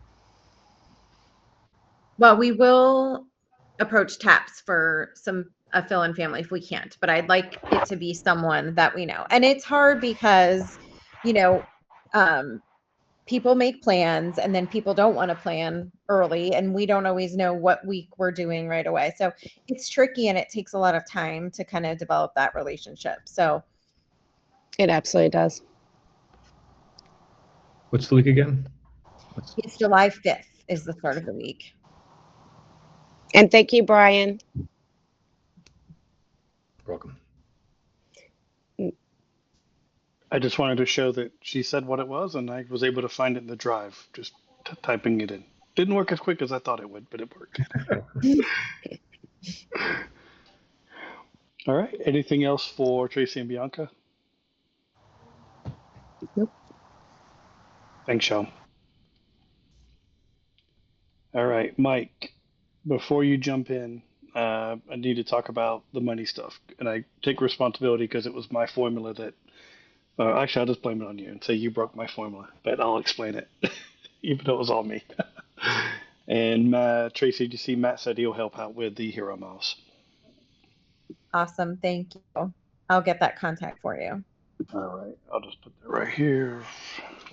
Well, we will approach TAPS for a fill-in family if we can't, but I'd like it to be someone that we know. And it's hard because, you know, people make plans and then people don't want to plan early, and we don't always know what week we're doing right away. So it's tricky and it takes a lot of time to kind of develop that relationship. So it absolutely does. What's the week again? It's July 5th is the start of the week. And thank you, Brian. Welcome. I just wanted to show that she said what it was, and I was able to find it in the drive, just typing it in. Didn't work as quick as I thought it would, but it worked. All right. Anything else for Tracy and Bianca? Nope. Thanks, Sean. All right, Mike, before you jump in, I need to talk about the money stuff. And I take responsibility because it was my formula that, actually, I'll just blame it on you and say you broke my formula, but I'll explain it, even though it was all me. And Tracy, you see, Matt said he'll help out with the Hero Mouse. Awesome. Thank you. I'll get that contact for you. All right, I'll just put that right here.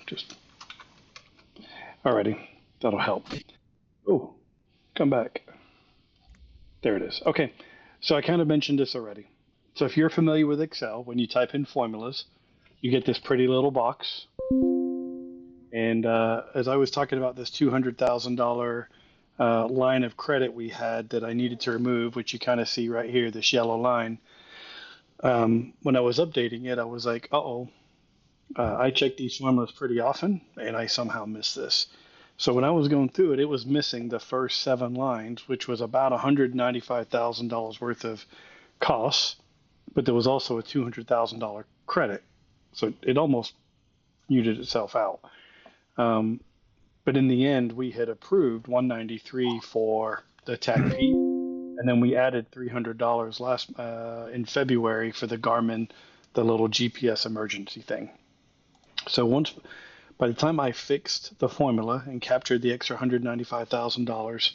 Just, alrighty, that'll help. Oh, come back. There it is. Okay, so I kind of mentioned this already. So if you're familiar with Excel, when you type in formulas, you get this pretty little box. And as I was talking about this $200,000 line of credit we had that I needed to remove, which you kind of see right here, this yellow line, when I was updating it, I was like, I check these formulas pretty often, and I somehow missed this. So when I was going through it, it was missing the first 7 lines, which was about $195,000 worth of costs, but there was also a $200,000 credit. So it almost muted itself out. But in the end, we had approved $193 for the tech fee, and then we added $300 in February for the Garmin, the little GPS emergency thing. So by the time I fixed the formula and captured the extra $195,000,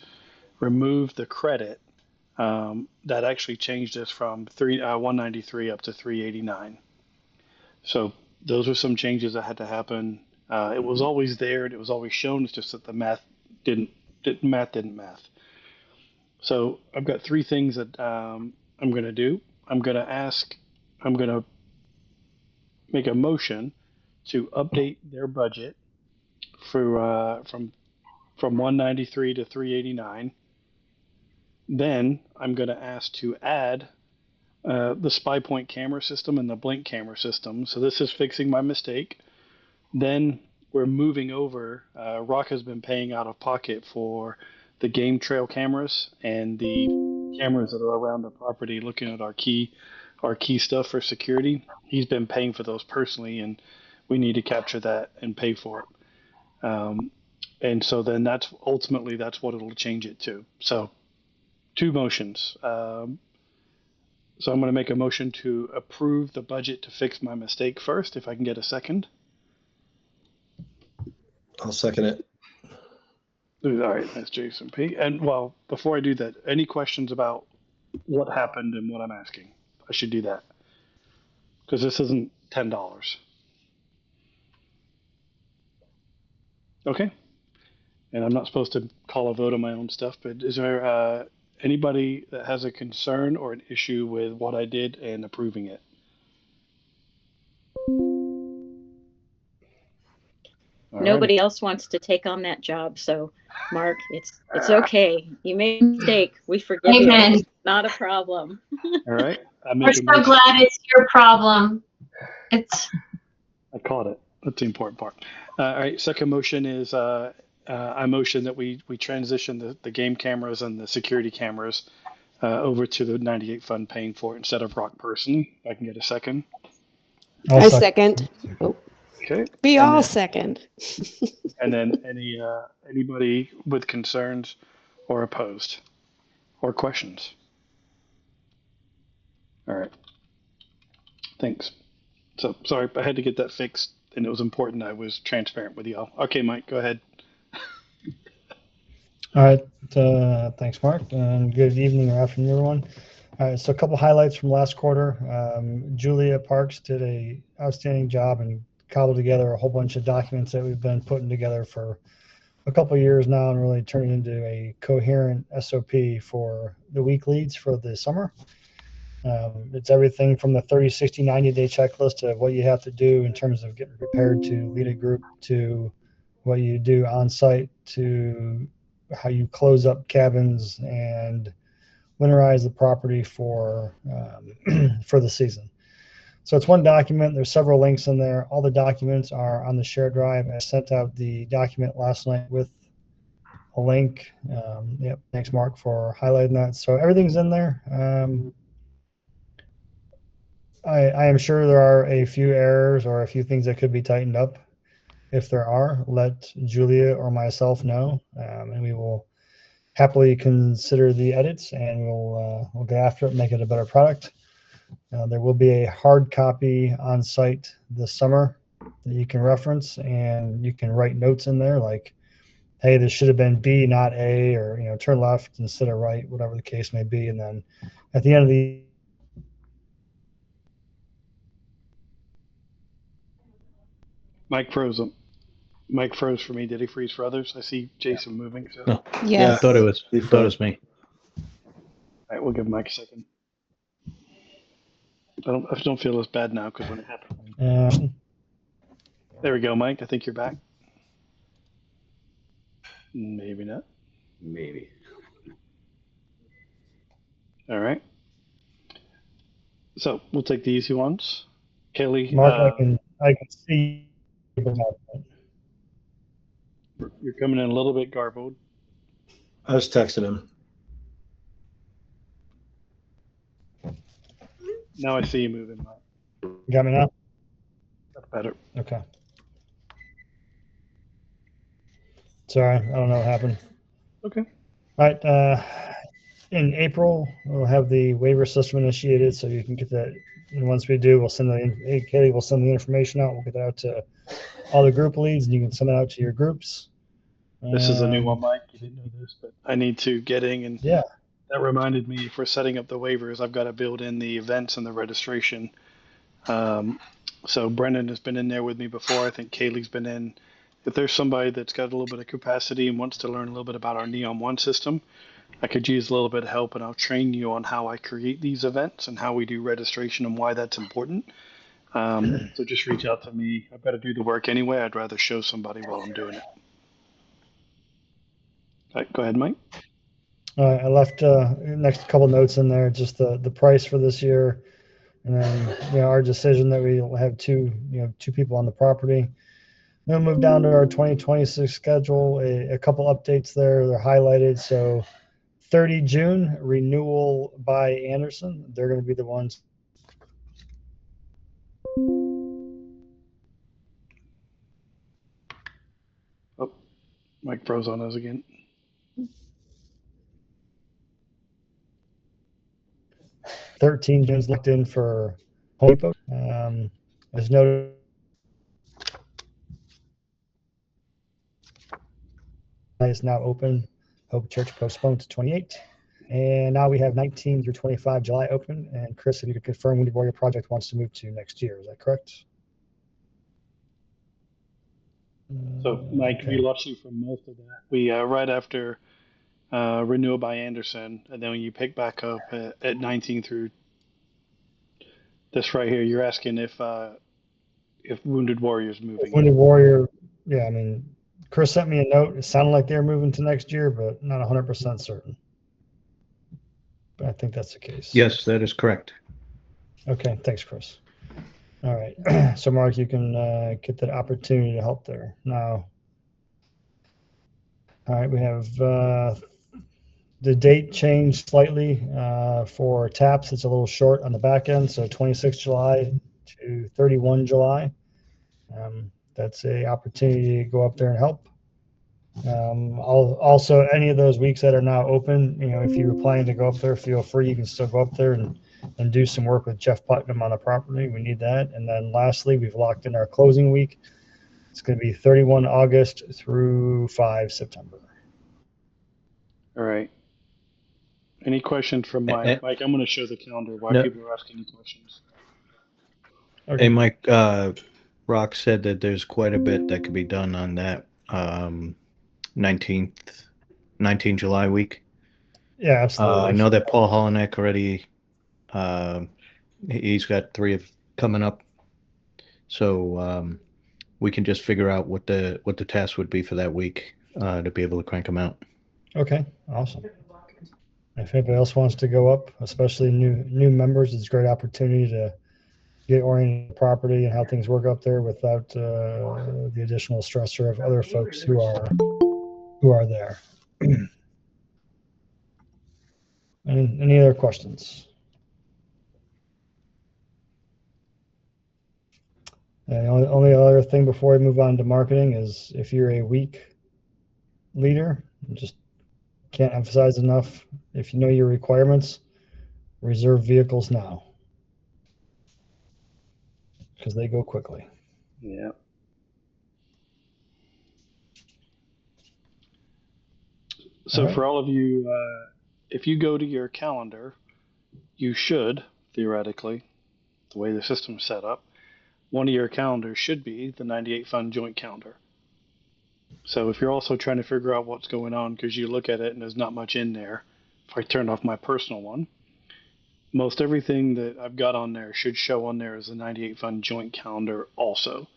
removed the credit, that actually changed us from 193 up to 389. So those were some changes that had to happen. It was always there and it was always shown. It's just that the math didn't math. So I've got 3 things that I'm going to do. I'm going to make a motion to update their budget for from 193 to 389. Then I'm going to ask to add the spy point camera system and the blink camera system. So this is fixing my mistake. Then we're moving over. Rock has been paying out of pocket for the game trail cameras and the cameras that are around the property looking at our key stuff for security. He's been paying for those personally, and we need to capture that and pay for it. And so then that's what it'll change it to. So 2 motions. So I'm going to make a motion to approve the budget to fix my mistake first, if I can get a second. I'll second it. All right, that's Jason P. And well, before I do that, any questions about what happened and what I'm asking? I should do that because this isn't $10. Okay. And I'm not supposed to call a vote on my own stuff, but is there anybody that has a concern or an issue with what I did and approving it? Nobody else wants to take on that job, so Mark, it's okay. You made a mistake. We forgive you. It's not a problem. All right. We're so glad it's your problem. I caught it. That's the important part. All right. Second motion is I motion that we transition the game cameras and the security cameras over to the 98 fund paying for it instead of Rock personally. If I can get a second. I second. Oh. Okay. We all second. And then anybody with concerns or opposed or questions? All right. Thanks. So sorry, I had to get that fixed, and it was important I was transparent with y'all. Okay, Mike, go ahead. All right. Thanks, Mark, and good evening or afternoon, everyone. All right. So a couple highlights from last quarter. Julia Parks did a outstanding job and cobbled together a whole bunch of documents that we've been putting together for a couple of years now and really turned into a coherent SOP for the week leads for the summer. It's everything from the 30, 60, 90-day checklist of what you have to do in terms of getting prepared to lead a group to what you do on site to how you close up cabins and winterize the property for the season. So it's one document. There's several links in there. All the documents are on the shared drive. I sent out the document last night with a link. Yep. Thanks, Mark, for highlighting that. So everything's in there. I am sure there are a few errors or a few things that could be tightened up. If there are, let Julia or myself know, and we will happily consider the edits, and we'll get after it and make it a better product. There will be a hard copy on site this summer that you can reference, and you can write notes in there like, hey, this should have been B, not A, or turn left instead of right, whatever the case may be. And then at the end of the Mike froze for me. Did he freeze for others? I see Jason moving. So. No. Yes. Yeah, I thought it was me. All right, we'll give Mike a second. I don't feel as bad now because when it happened. There we go, Mike. I think you're back. Maybe not. Maybe. All right. So we'll take the easy ones. Kelly, Mark, I can see. You're coming in a little bit garbled. I was texting him. Now I see you moving, Mike. You got me now? That's better. Okay. Sorry, I don't know what happened. Okay. All right. In April, we'll have the waiver system initiated, so you can get that. And once we do, we'll send Katie will send the information out. We'll get that out to all the group leads, and you can send it out to your groups. This is a new one, Mike. You didn't know this, but I need to get in. And yeah, that reminded me, if we're setting up the waivers, I've got to build in the events and the registration. So Brendan has been in there with me before. I think Kaylee's been in. If there's somebody that's got a little bit of capacity and wants to learn a little bit about our Neon One system, I could use a little bit of help, and I'll train you on how I create these events and how we do registration and why that's important. So just reach out to me. I've got to do the work anyway. I'd rather show somebody while I'm doing it. All right, go ahead, Mike. I left next couple notes in there, just the price for this year, and then our decision that we will have two people on the property. Then we'll move down to our 2026 schedule. A couple updates there. They're highlighted. So 30 June, renewal by Anderson. They're going to be the ones. Oh, Mike froze on us again. June's looked in for Home Depot. As noted, is now open. Hope Church postponed to 28. And now we have 19 through 25 July open. And Chris, if you could confirm Wounded Warrior Project wants to move to next year. Is that correct? So, Mike, we lost you for most of that. We right after renewal by Anderson, and then when you pick back up at 19 through this right here, you're asking if Wounded Warrior's moving. Wounded Warrior, yeah. I mean, Chris sent me a note. It sounded like they're moving to next year, but not 100% certain. But I think that's the case. Yes, that is correct. Okay, thanks, Chris. All right, so Mark, you can get that opportunity to help there. Now, all right, we have the date changed slightly for TAPS. It's a little short on the back end, so 26 July to 31 July. That's a opportunity to go up there and help. Also, any of those weeks that are now open, if you were planning to go up there, feel free. You can still go up there and do some work with Jeff Putnam on the property. We need that. And then lastly, we've locked in our closing week. It's going to be 31 August through 5 September. All right. Any questions from Mike? Mike, I'm going to show the calendar while people are asking you questions. Okay. Hey, Mike, Rock said that there's quite a bit that could be done on that 19 July week. Yeah, absolutely. I know that Paul Holinek already, he's got 3 coming up. So we can just figure out what the task would be for that week to be able to crank them out. Okay, awesome. If anybody else wants to go up, especially new members, it's a great opportunity to get oriented to the property and how things work up there without the additional stressor of other folks who are there. Any other questions? And the only other thing before we move on to marketing is if you're a weak leader, just can't emphasize enough, if you know your requirements, reserve vehicles now because they go quickly. Yeah. So for all of you, if you go to your calendar, you should, theoretically, the way the system's set up, one of your calendars should be the 98 Fund joint calendar. So if you're also trying to figure out what's going on because you look at it and there's not much in there, if I turn off my personal one, most everything that I've got on there should show on there as a 98 Fund joint calendar also.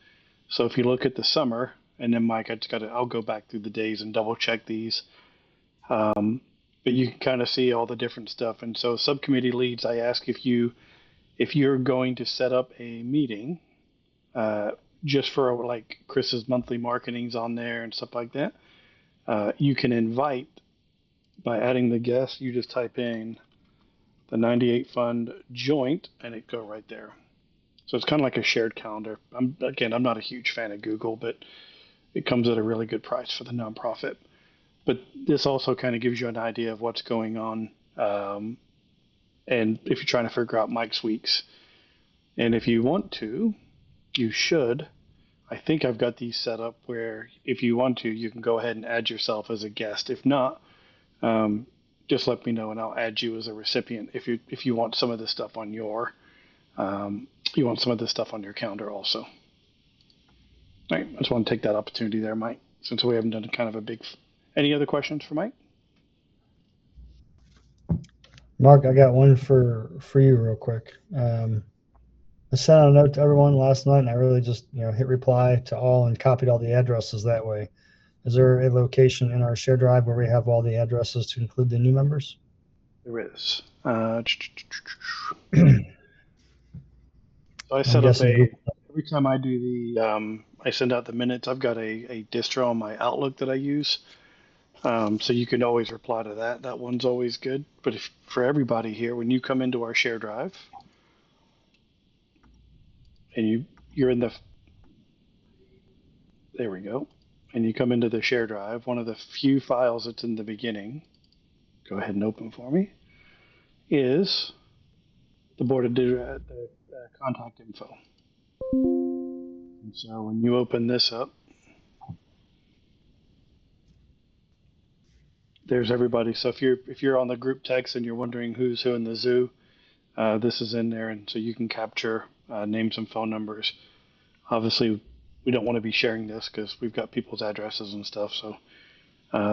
So if you look at the summer, and then Mike, I'll go back through the days and double check these. But you can kind of see all the different stuff. And so subcommittee leads, I ask if you're going to set up a meeting, just for like Chris's monthly marketing's on there and stuff like that. You can invite by adding the guest. You just type in the 98 Fund joint and it go right there. So it's kind of like a shared calendar. I'm not a huge fan of Google, but it comes at a really good price for the nonprofit. But this also kind of gives you an idea of what's going on. And if you're trying to figure out Mike's weeks, and if you want to, you should. I think I've got these set up where if you want to, you can go ahead and add yourself as a guest. If not, just let me know and I'll add you as a recipient. If you want some of this stuff on your calendar also. All right, I just want to take that opportunity there, Mike, since we haven't done kind of a big. Any other questions for Mike? Mark, I got one for you real quick. I sent out a note to everyone last night and I really just hit reply to all and copied all the addresses that way. Is there a location in our share drive where we have all the addresses to include the new members? There is. So I set up every time I do the I send out the minutes, I've got a distro on my Outlook that I use. So you can always reply to that. That one's always good. But for everybody here, when you come into our share drive and you're in the, there we go. And you come into the share drive, one of the few files that's in the beginning, go ahead and open for me, is the board of the contact info. And so when you open this up, there's everybody. So if you're on the group text and you're wondering who's who in the zoo, this is in there, and so you can capture names and phone numbers. Obviously, we don't want to be sharing this because we've got people's addresses and stuff. So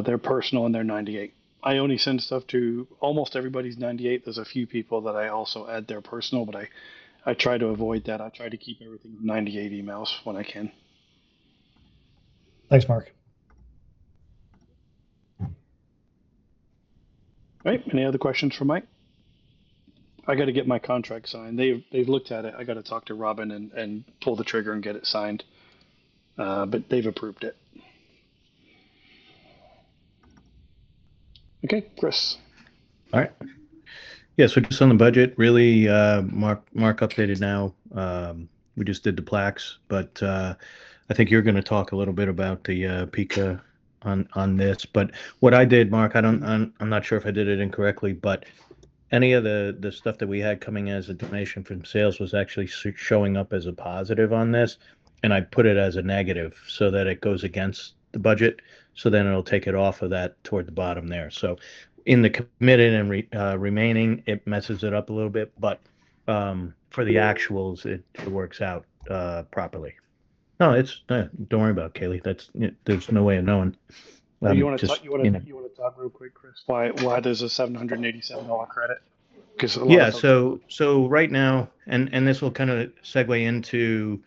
they're personal and they're 98. I only send stuff to almost everybody's 98. There's a few people that I also add their personal, but I try to avoid that. I try to keep everything 98 emails when I can. Thanks, Mark. All right. Any other questions for Mike? I got to get my contract signed. They've looked at it. I got to talk to Robin and pull the trigger and get it signed. But they've approved it. Okay, Chris. All right. Yeah, so just on the budget, really, Mark updated now. We just did the plaques, but I think you're going to talk a little bit about the PICA on this. But what I did, Mark, I'm not sure if I did it incorrectly, but any of the stuff that we had coming as a donation from sales was actually showing up as a positive on this, and I put it as a negative so that it goes against the budget. So then it'll take it off of that toward the bottom there. So in the committed and remaining, it messes it up a little bit, but for the actuals, it works out properly. No, don't worry about it, Kaylee. There's no way of knowing. You want to talk real quick, Chris? Why there's a $787 credit? So right now, and this will kind of segue into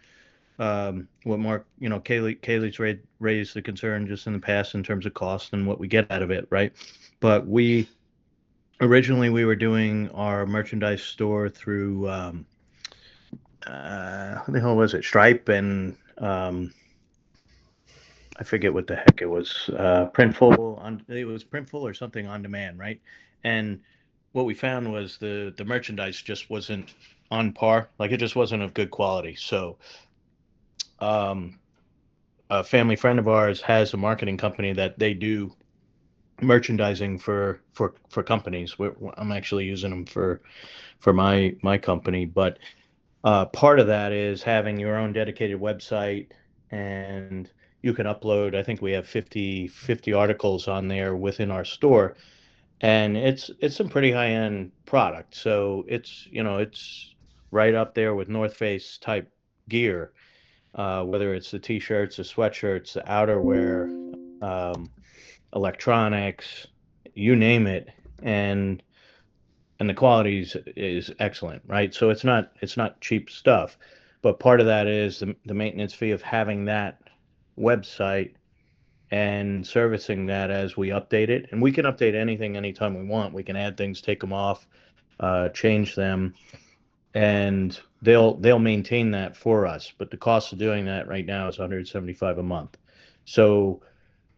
what Mark, Kaylee's raised the concern just in the past in terms of cost and what we get out of it, right? But originally we were doing our merchandise store through Who the hell was it? Stripe and I forget what the heck it was. Printful. It was Printful or something on demand, right? And what we found was the merchandise just wasn't on par. Like it just wasn't of good quality. So a family friend of ours has a marketing company that they do merchandising for companies. I'm actually using them for my company, but part of that is having your own dedicated website, and you can upload. I think we have 50 articles on there within our store, and it's some pretty high end product. So it's right up there with North Face type gear, whether it's the t-shirts, the sweatshirts, the outerwear, electronics, you name it, and the quality is excellent, right? So it's not cheap stuff, but part of that is the maintenance fee of having that website and servicing that as we update it. And we can update anything anytime we want. We can add things, take them off, change them, and they'll maintain that for us. But the cost of doing that right now is $175 a month. So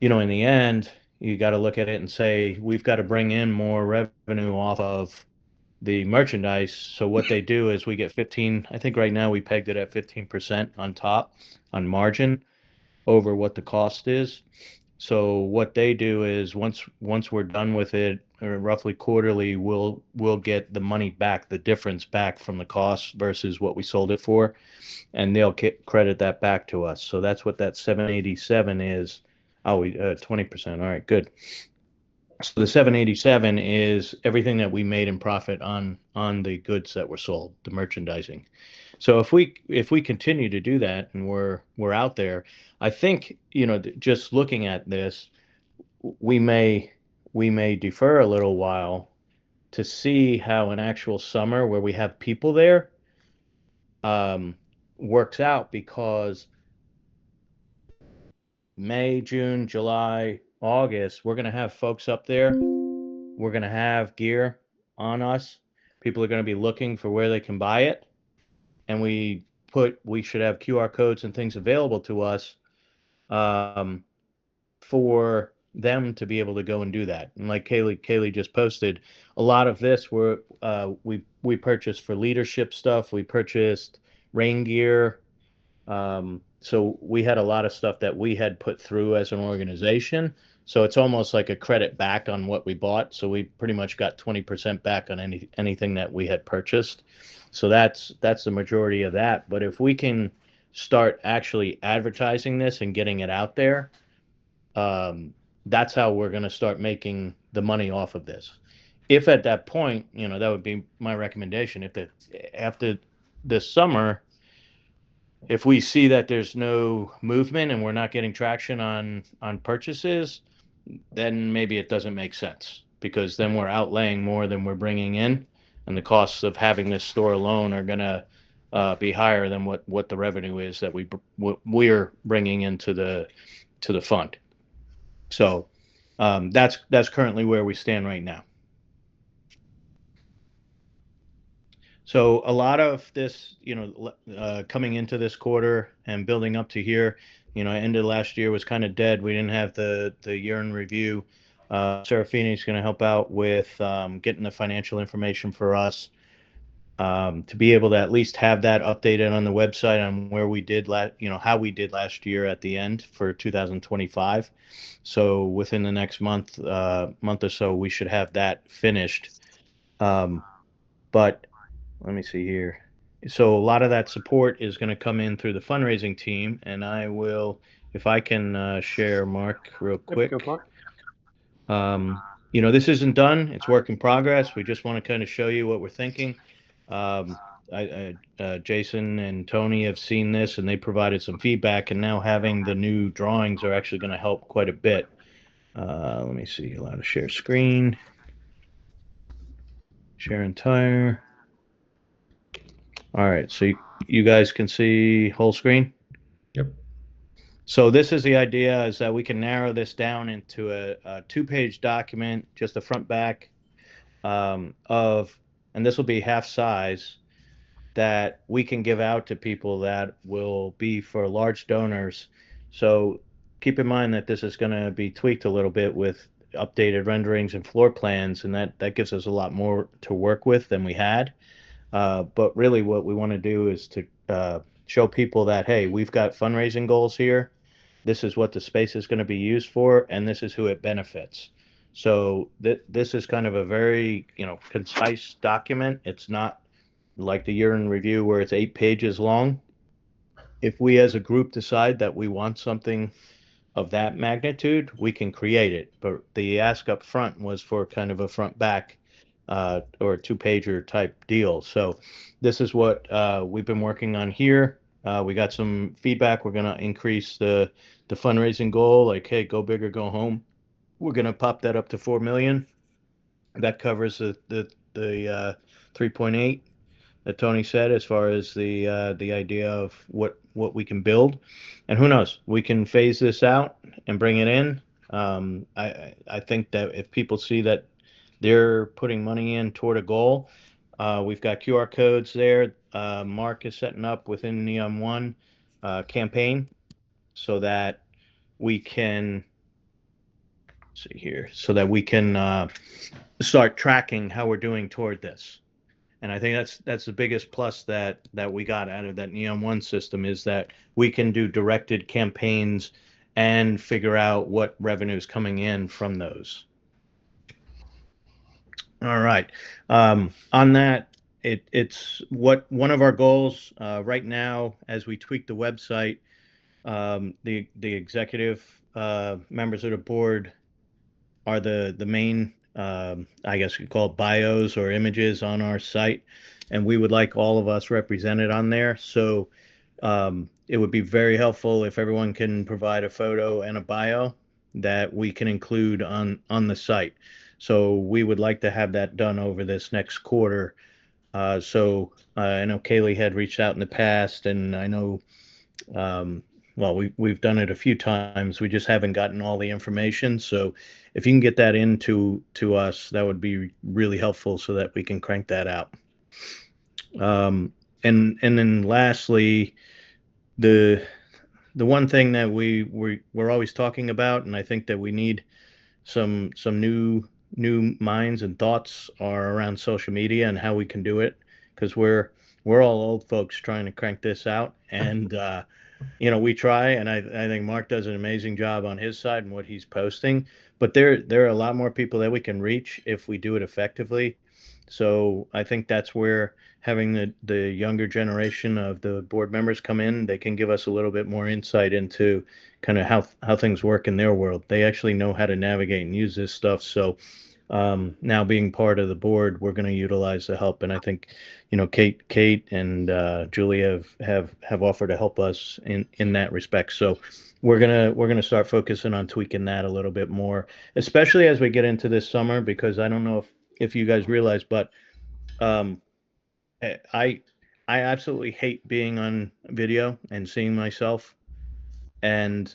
in the end, you got to look at it and say, we've got to bring in more revenue off of the merchandise. So what they do is we get 15, I think right now we pegged it at 15% on top on margin over what the cost is. So what they do is once we're done with it, or roughly quarterly, we'll get the money back, the difference back from the cost versus what we sold it for, and they'll credit that back to us. So that's what that 787 is. Oh, 20%. All right, good. So the 787 is everything that we made in profit on the goods that were sold, the merchandising. So if we continue to do that and we're out there, I think just looking at this, we may defer a little while to see how an actual summer where we have people there works out, because May, June, July, August, we're going to have folks up there. We're going to have gear on us. People are going to be looking for where they can buy it. And we should have QR codes and things available to us for them to be able to go and do that. And like Kaylee just posted, a lot of this we purchased for leadership stuff. We purchased rain gear. So we had a lot of stuff that we had put through as an organization. So it's almost like a credit back on what we bought. So we pretty much got 20% back on anything that we had purchased. So that's the majority of that. But if we can start actually advertising this and getting it out there, that's how we're going to start making the money off of this. If at that point, that would be my recommendation. After this summer, if we see that there's no movement and we're not getting traction on purchases, then maybe it doesn't make sense, because then we're outlaying more than we're bringing in, and the costs of having this store alone are going to be higher than what the revenue is that we're bringing into the fund. So that's currently where we stand right now. So a lot of this, coming into this quarter and building up to here, end of last year was kind of dead. We didn't have the year in review. Serafini is going to help out with getting the financial information for us, to be able to at least have that updated on the website on where we did how we did last year at the end for 2025. So within the next month or so, we should have that finished. But let me see here. So a lot of that support is going to come in through the fundraising team, and I will, if I can share, Mark, real quick. Go for it. This isn't done. It's work in progress. We just want to kind of show you what we're thinking. Jason and Tony have seen this, and they provided some feedback, and now having the new drawings are actually going to help quite a bit. Let me see. Allow to share screen. Share entire. All right, so you guys can see whole screen? Yep. So this is the idea, is that we can narrow this down into a 2-page document, just the front back and this will be half size, that we can give out to people that will be for large donors. So keep in mind that this is going to be tweaked a little bit with updated renderings and floor plans, and that gives us a lot more to work with than we had. But really, what we want to do is to show people that, hey, we've got fundraising goals here. This is what the space is going to be used for, and this is who it benefits. So this is kind of a very, concise document. It's not like the year in review where it's 8 pages long. If we as a group decide that we want something of that magnitude, we can create it. But the ask up front was for kind of a front back or 2-pager type deal. So this is what we've been working on here. We got some feedback. We're going to increase the fundraising goal, like, hey, go big or go home. We're going to pop that up to 4 million. That covers the 3.8 that Tony said, as far as the idea of what we can build. And who knows, we can phase this out and bring it in. I think that if people see that they're putting money in toward a goal, we've got QR codes there. Mark is setting up within Neon One campaign so that we can see here, so that we can start tracking how we're doing toward this. And I think that's the biggest plus that we got out of that Neon One system, is that we can do directed campaigns and figure out what revenue is coming in from those. All right. On that, it's what one of our goals right now, as we tweak the website, the executive members of the board are the main, I guess you call it bios or images on our site, and we would like all of us represented on there. So it would be very helpful if everyone can provide a photo and a bio that we can include on the site. So we would like to have that done over this next quarter. So I know Kaylee had reached out in the past, and I know, well, we've done it a few times. We just haven't gotten all the information. So if you can get that into us, that would be really helpful so that we can crank that out. And then lastly, the one thing that we're always talking about, and I think that we need some new minds and thoughts, are around social media and how we can do it, because we're all old folks trying to crank this out. And we try, and I think Mark does an amazing job on his side and what he's posting, but there are a lot more people that we can reach if we do it effectively. So I think that's where having the younger generation of the board members come in. They can give us a little bit more insight into kind of how things work in their world. They actually know how to navigate and use this stuff. So now being part of the board, we're going to utilize the help. And I think, Kate and Julie have offered to help us in that respect. So we're gonna start focusing on tweaking that a little bit more, especially as we get into this summer, because I don't know if you guys realize, but I absolutely hate being on video and seeing myself. And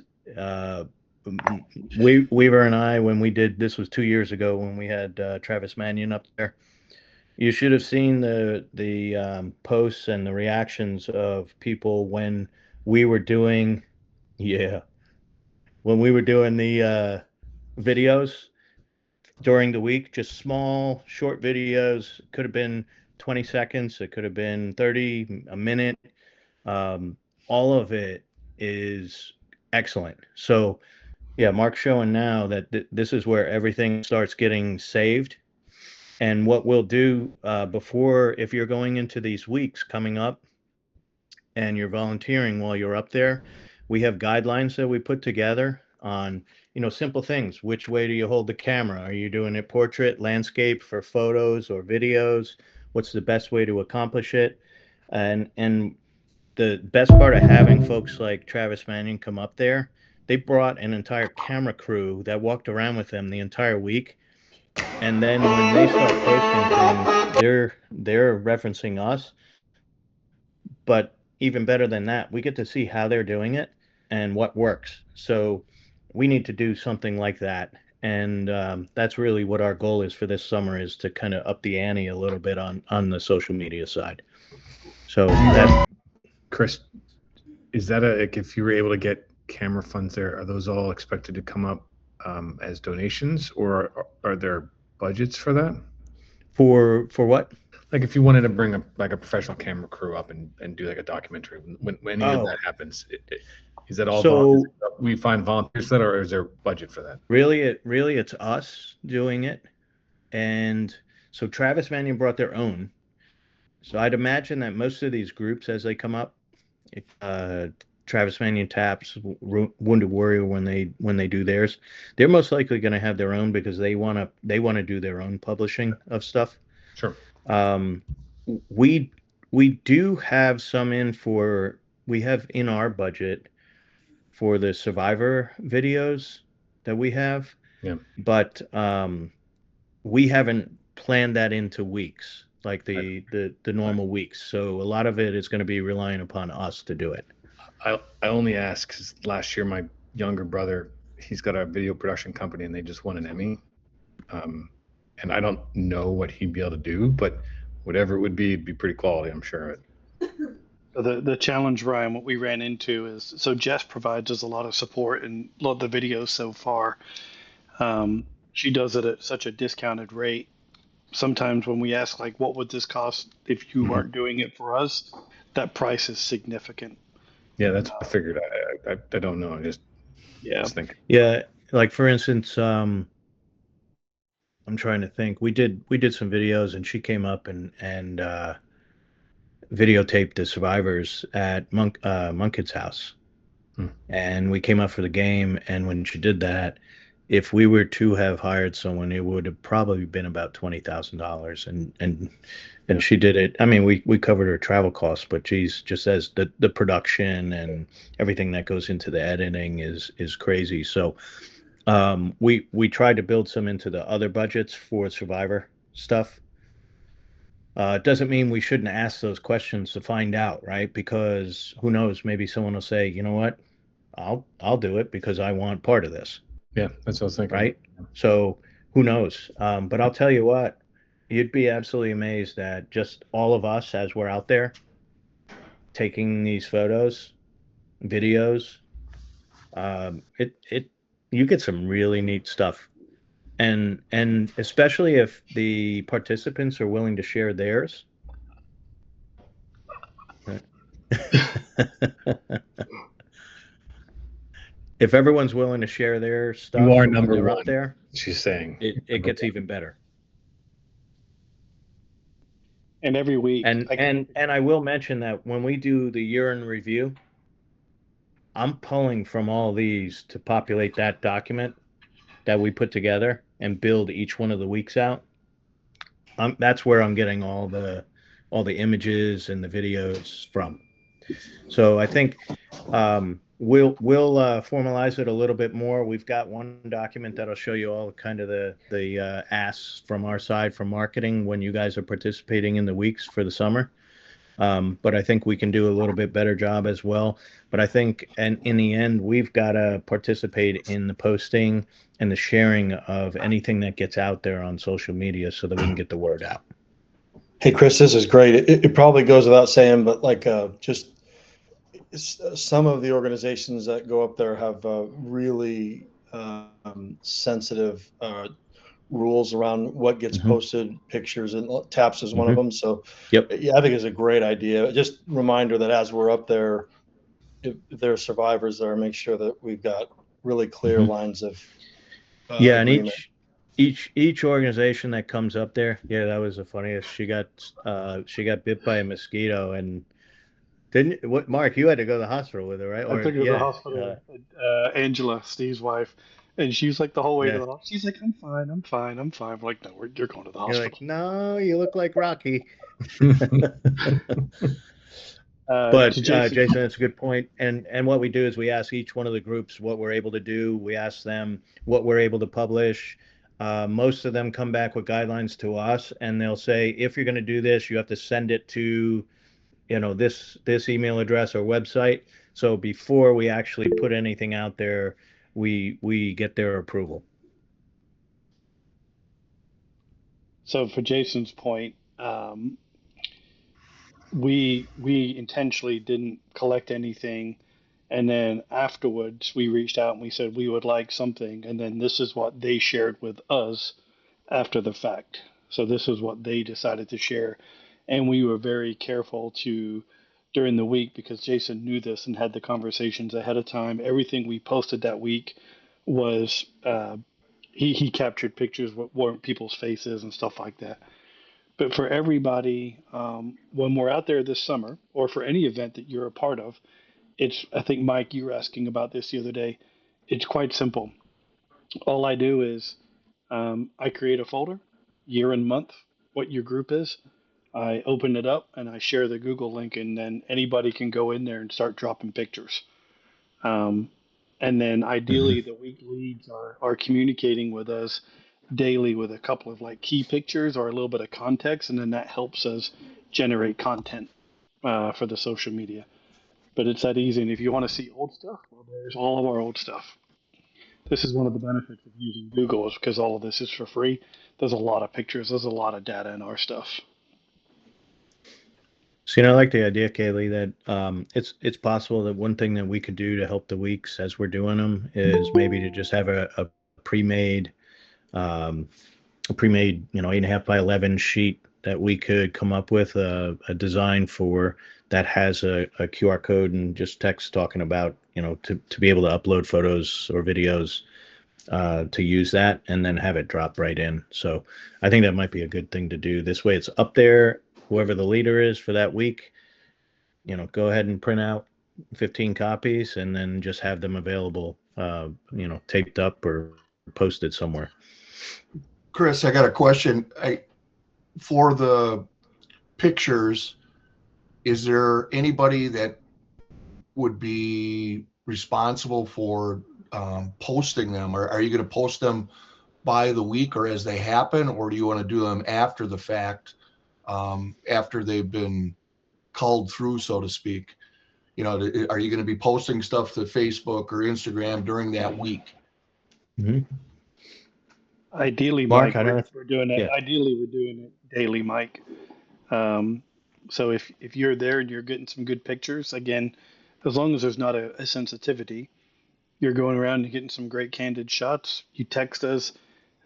Weaver and I, when we did, this was 2 years ago when we had Travis Mannion up there. You should have seen the posts and the reactions of people when we were doing, when we were doing the videos during the week, just small, short videos. It could have been 20 seconds. It could have been 30, a minute. All of it is excellent. So yeah, Mark's showing now that this is where everything starts getting saved. And what we'll do before, if you're going into these weeks coming up and you're volunteering while you're up there, we have guidelines that we put together on, simple things. Which way do you hold the camera? Are you doing a portrait, landscape, for photos or videos? What's the best way to accomplish it? And the best part of having folks like Travis Mannion come up there, they brought an entire camera crew that walked around with them the entire week. And then when they start posting things, they're referencing us. But even better than that, we get to see how they're doing it and what works. So we need to do something like that. And that's really what our goal is for this summer, is to kind of up the ante a little bit on the social media side. So that, Chris, is that like if you were able to get camera funds there, are those all expected to come up as donations, or are there budgets for that? for what? Like if you wanted to bring like a professional camera crew up and do like a documentary, when any of that happens, is that all we find volunteers for that, or is there a budget for that? Really, it's us doing it. And so Travis Mannion brought their own. So I'd imagine that most of these groups, as they come up, Travis Mannion Taps, Wounded Warrior, when they do theirs, they're most likely going to have their own because they want to do their own publishing of stuff. Sure. We do have some we have in our budget for the Survivor videos that we have. Yeah. But we haven't planned that into weeks, like the normal weeks. So a lot of it is going to be relying upon us to do it. I only ask because last year my younger brother, he's got a video production company and they just won an Emmy. And I don't know what he'd be able to do, but whatever it would be, it'd be pretty quality, I'm sure of it. The challenge, Ryan, what we ran into is, so Jess provides us a lot of support and a lot of the videos so far. She does it at such a discounted rate. Sometimes when we ask, like, what would this cost if you weren't doing it for us, that price is significant. Yeah, that's what I figured. I don't know. I just think. Yeah, like for instance, I'm trying to think. We did some videos, and she came up and videotaped the survivors at Munkid's house. And we came up for the game, and when she did that, if we were to have hired someone, it would have probably been about $20,000. And she did it. I mean, we covered her travel costs, but geez, just as the production and everything that goes into the editing is crazy. So we tried to build some into the other budgets for Survivor stuff. It doesn't mean we shouldn't ask those questions to find out, right? Because who knows? Maybe someone will say, you know what, I'll do it because I want part of this. Yeah, that's what I was thinking. Right? So who knows? But I'll tell you what, you'd be absolutely amazed at just all of us as we're out there taking these photos, videos. You get some really neat stuff. And especially if the participants are willing to share theirs. If everyone's willing to share their stuff, you are number one up there. She's saying it gets even better. And every week, and I will mention that when we do the year in review, I'm pulling from all these to populate that document that we put together and build each one of the weeks out. That's where I'm getting all the images and the videos from. So I think we'll formalize it a little bit more. We've got one document that'll show you all kind of the asks from our side for marketing when you guys are participating in the weeks for the summer. But I think we can do a little bit better job as well. But I think, and in the end, we've got to participate in the posting and the sharing of anything that gets out there on social media so that we can get the word out. Hey, Chris, this is great. It probably goes without saying, but like just some of the organizations that go up there have really sensitive rules around what gets posted, pictures, and TAPS is one of them. So yep. Yeah, I think it's a great idea. Just reminder that as we're up there, if there are survivors there, make sure that we've got really clear lines of agreement. And each organization that comes up there, yeah, that was the funniest. She got bit by a mosquito, and Mark, you had to go to the hospital with her, right? I took her to the hospital. Angela, Steve's wife, and she was like the whole way to the hospital. She's like, I'm fine. We're like, no, you're going to the hospital. You're like, no, you look like Rocky. But Jason, that's a good point. And what we do is we ask each one of the groups what we're able to do. We ask them what we're able to publish. Most of them come back with guidelines to us, and they'll say, if you're going to do this, you have to send it to, this email address or website. So before we actually put anything out there, we get their approval. So for Jason's point, we intentionally didn't collect anything, and then afterwards we reached out and we said we would like something, and then this is what they shared with us after the fact. So this is what they decided to share, and we were very careful to during the week, because Jason knew this and had the conversations ahead of time. Everything we posted that week was he captured pictures with weren't people's faces and stuff like that. But for everybody, when we're out there this summer, or for any event that you're a part of, it's, I think, Mike, you were asking about this the other day. It's quite simple. All I do is I create a folder, year and month, what your group is. I open it up and I share the Google link, and then anybody can go in there and start dropping pictures. Um, and then ideally, the week leads are communicating with us daily with a couple of like key pictures or a little bit of context, and then that helps us generate content for the social media. But it's that easy. And if you want to see old stuff, well, there's all of our old stuff. This is one of the benefits of using Google, is because all of this is for free. There's a lot of pictures. There's a lot of data in our stuff. So, I like the idea, Kaylee, that it's possible that one thing that we could do to help the weeks as we're doing them is maybe to just have a pre-made, 8.5 by 11 sheet that we could come up with a design for that has a QR code and just text talking about, to be able to upload photos or videos to use that, and then have it drop right in. So I think that might be a good thing to do. This way it's up there. Whoever the leader is for that week, go ahead and print out 15 copies and then just have them available, taped up or posted somewhere. Chris, I got a question. For the pictures, is there anybody that would be responsible for posting them? Or are you going to post them by the week or as they happen, or do you want to do them after the fact, after they've been culled through, so to speak? Are you going to be posting stuff to Facebook or Instagram during that week? Mm-hmm. Ideally, Mark, Mike, we're doing it. Yeah. Ideally, we're doing it daily, Mike. So if you're there and you're getting some good pictures, again, as long as there's not a sensitivity, you're going around and getting some great candid shots. You text us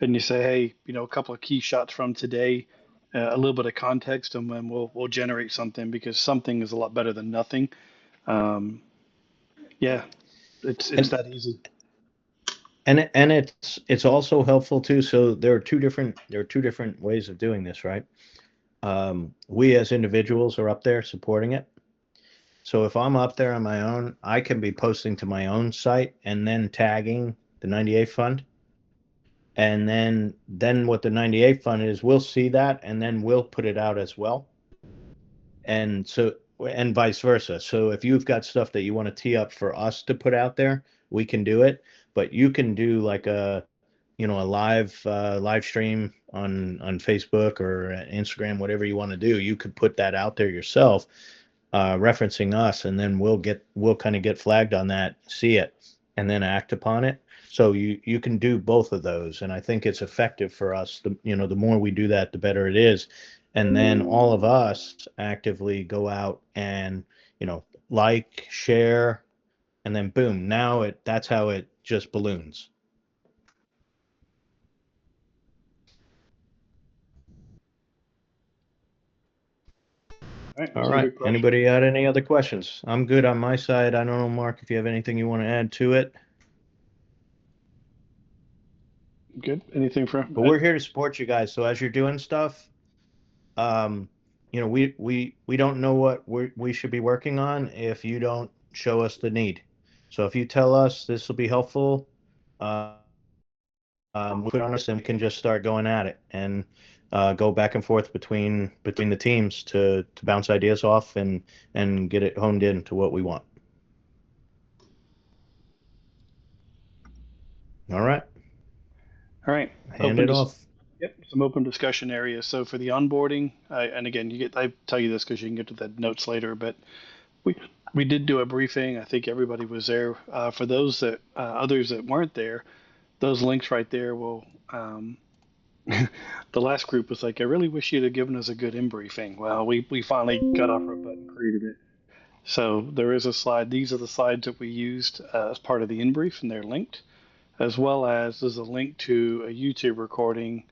and you say, hey, a couple of key shots from today, a little bit of context, and then we'll generate something, because something is a lot better than nothing. Yeah, it's that easy. And it's also helpful too. So there are two different ways of doing this, right? We as individuals are up there supporting it. So if I'm up there on my own, I can be posting to my own site and then tagging the 98 Fund. And then what the 98 Fund is, we'll see that and then we'll put it out as well. And vice versa. So if you've got stuff that you want to tee up for us to put out there, we can do it. But you can do like a live stream on Facebook or Instagram, whatever you want to do. You could put that out there yourself, referencing us, and then we'll kind of get flagged on that, see it, and then act upon it. So you can do both of those, and I think it's effective for us. The more we do that, the better it is. And then all of us actively go out and like, share, and then boom, now that's how it just balloons. All right. Anybody got any other questions? I'm good on my side. I don't know, Mark, if you have anything you want to add to it. Good. Anything for? But we're here to support you guys. So as you're doing stuff, we don't know what we should be working on if you don't show us the need. So if you tell us this will be helpful, we put on us and we can just start going at it and go back and forth between the teams to bounce ideas off and get it honed in to what we want. All right. Hand it off. Yep, some open discussion areas. So for the onboarding, and again, I tell you this because you can get to the notes later, but we did do a briefing. I think everybody was there. For those that others that weren't there, those links right there will the last group was like, I really wish you'd have given us a good in briefing. Well, we finally got off our butt and created it. So there is a slide. These are the slides that we used as part of the in brief, and they're linked, as well as there's a link to a YouTube recording.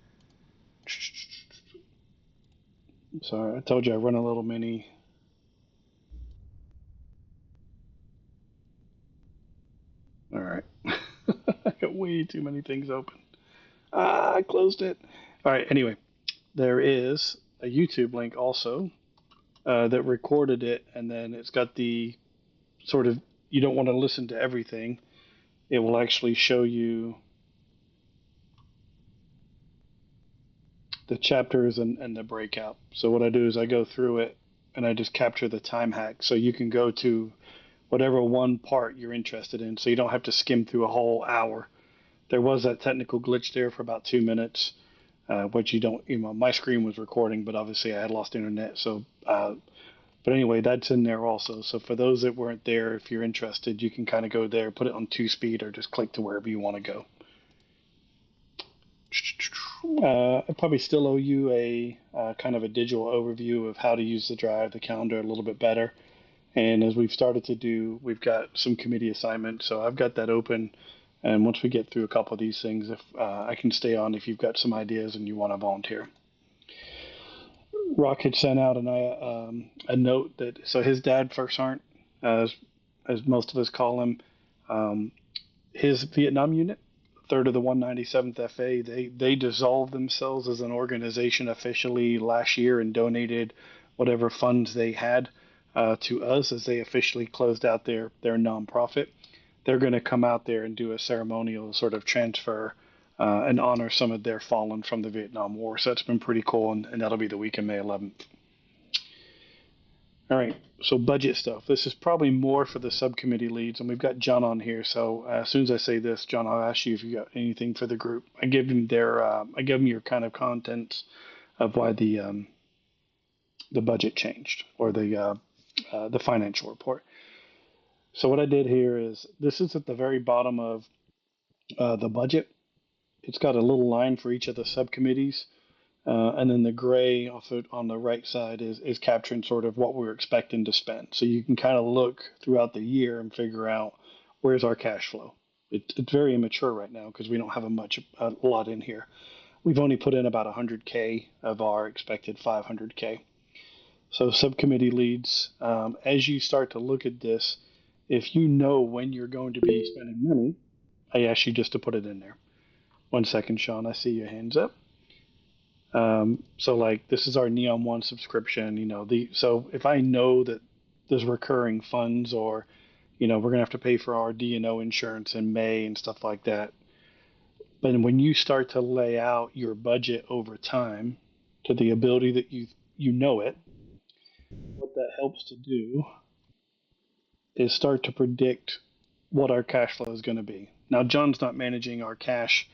Sorry, I told you I run a little mini. All right. I got way too many things open. I closed it. All right. Anyway, there is a YouTube link also that recorded it, and then it's got the sort of, you don't want to listen to everything. It will actually show you the chapters and the breakout. So what I do is I go through it and I just capture the time hack. So you can go to whatever one part you're interested in. So you don't have to skim through a whole hour. There was that technical glitch there for about 2 minutes, which you don't, my screen was recording, but obviously I had lost internet. So, but anyway, that's in there also. So for those that weren't there, if you're interested, you can kind of go there, put it on 2-speed, or just click to wherever you want to go. I probably still owe you a kind of a digital overview of how to use the drive, the calendar a little bit better. And as we've started to do, we've got some committee assignments. So I've got that open. And once we get through a couple of these things, if I can stay on if you've got some ideas and you want to volunteer. Rock had sent out a note that, so his dad, First Sergeant, as most of us call him, his Vietnam unit, 3rd of the 197th FA, they dissolved themselves as an organization officially last year and donated whatever funds they had to us as they officially closed out their nonprofit. They're going to come out there and do a ceremonial sort of transfer and honor some of their fallen from the Vietnam War. So that's been pretty cool, and that'll be the week of May 11th. All right, so budget stuff. This is probably more for the subcommittee leads, and we've got John on here. So as soon as I say this, John, I'll ask you if you got anything for the group. I give them your kind of contents of why the budget changed, or the financial report. So what I did here is, this is at the very bottom of the budget. It's got a little line for each of the subcommittees. And then the gray off it on the right side is capturing sort of what we're expecting to spend. So you can kind of look throughout the year and figure out where's our cash flow. It's very immature right now because we don't have a lot in here. We've only put in about 100K of our expected 500K. So subcommittee leads, as you start to look at this, if you know when you're going to be spending money, I ask you just to put it in there. 1 second, Sean, I see your hands up. So like this is our Neon One subscription, so if I know that there's recurring funds, or, we're going to have to pay for our D&O insurance in May and stuff like that. But when you start to lay out your budget over time to the ability that you know it, what that helps to do is start to predict what our cash flow is going to be. Now, John's not managing our cash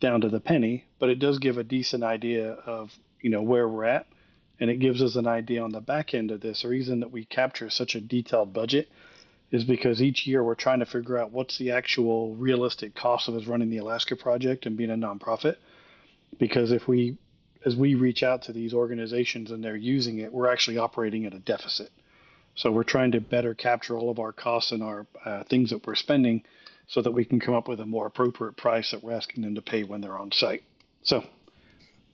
down to the penny, but it does give a decent idea of, where we're at. And it gives us an idea on the back end of this. The reason that we capture such a detailed budget is because each year we're trying to figure out what's the actual realistic cost of us running the Alaska project and being a nonprofit. Because as we reach out to these organizations and they're using it, we're actually operating at a deficit. So we're trying to better capture all of our costs and our things that we're spending, so that we can come up with a more appropriate price that we're asking them to pay when they're on site. So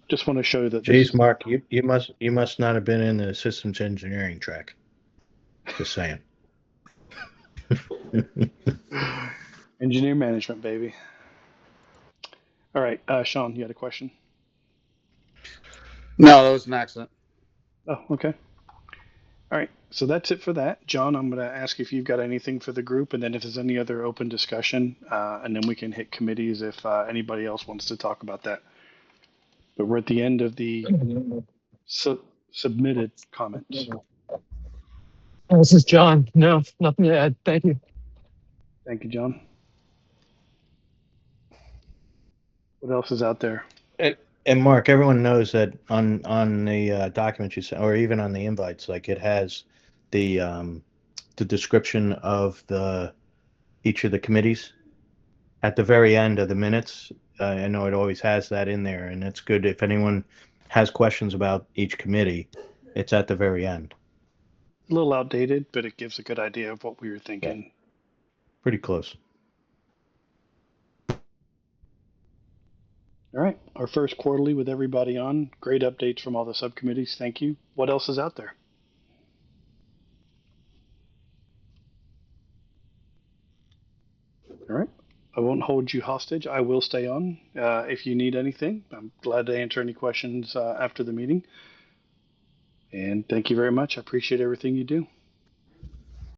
just want to show that. Jeez, Mark, you must not have been in the systems engineering track. Just saying. Engineer management, baby. All right, Sean, you had a question? No, that was an accident. Oh, okay. All right, so that's it for that. John, I'm going to ask if you've got anything for the group, and then if there's any other open discussion, and then we can hit committees if anybody else wants to talk about that. But we're at the end of the submitted comments. This is John. No, nothing to add. Thank you. Thank you, John. What else is out there? And Mark, everyone knows that on the documents you sent, or even on the invites, like it has the description of each of the committees. At the very end of the minutes, I know it always has that in there, and it's good if anyone has questions about each committee, it's at the very end. A little outdated, but it gives a good idea of what we were thinking. Yeah. Pretty close. All right, our first quarterly with everybody on. Great updates from all the subcommittees. Thank you. What else is out there? All right. I won't hold you hostage. I will stay on if you need anything. I'm glad to answer any questions after the meeting. And thank you very much. I appreciate everything you do.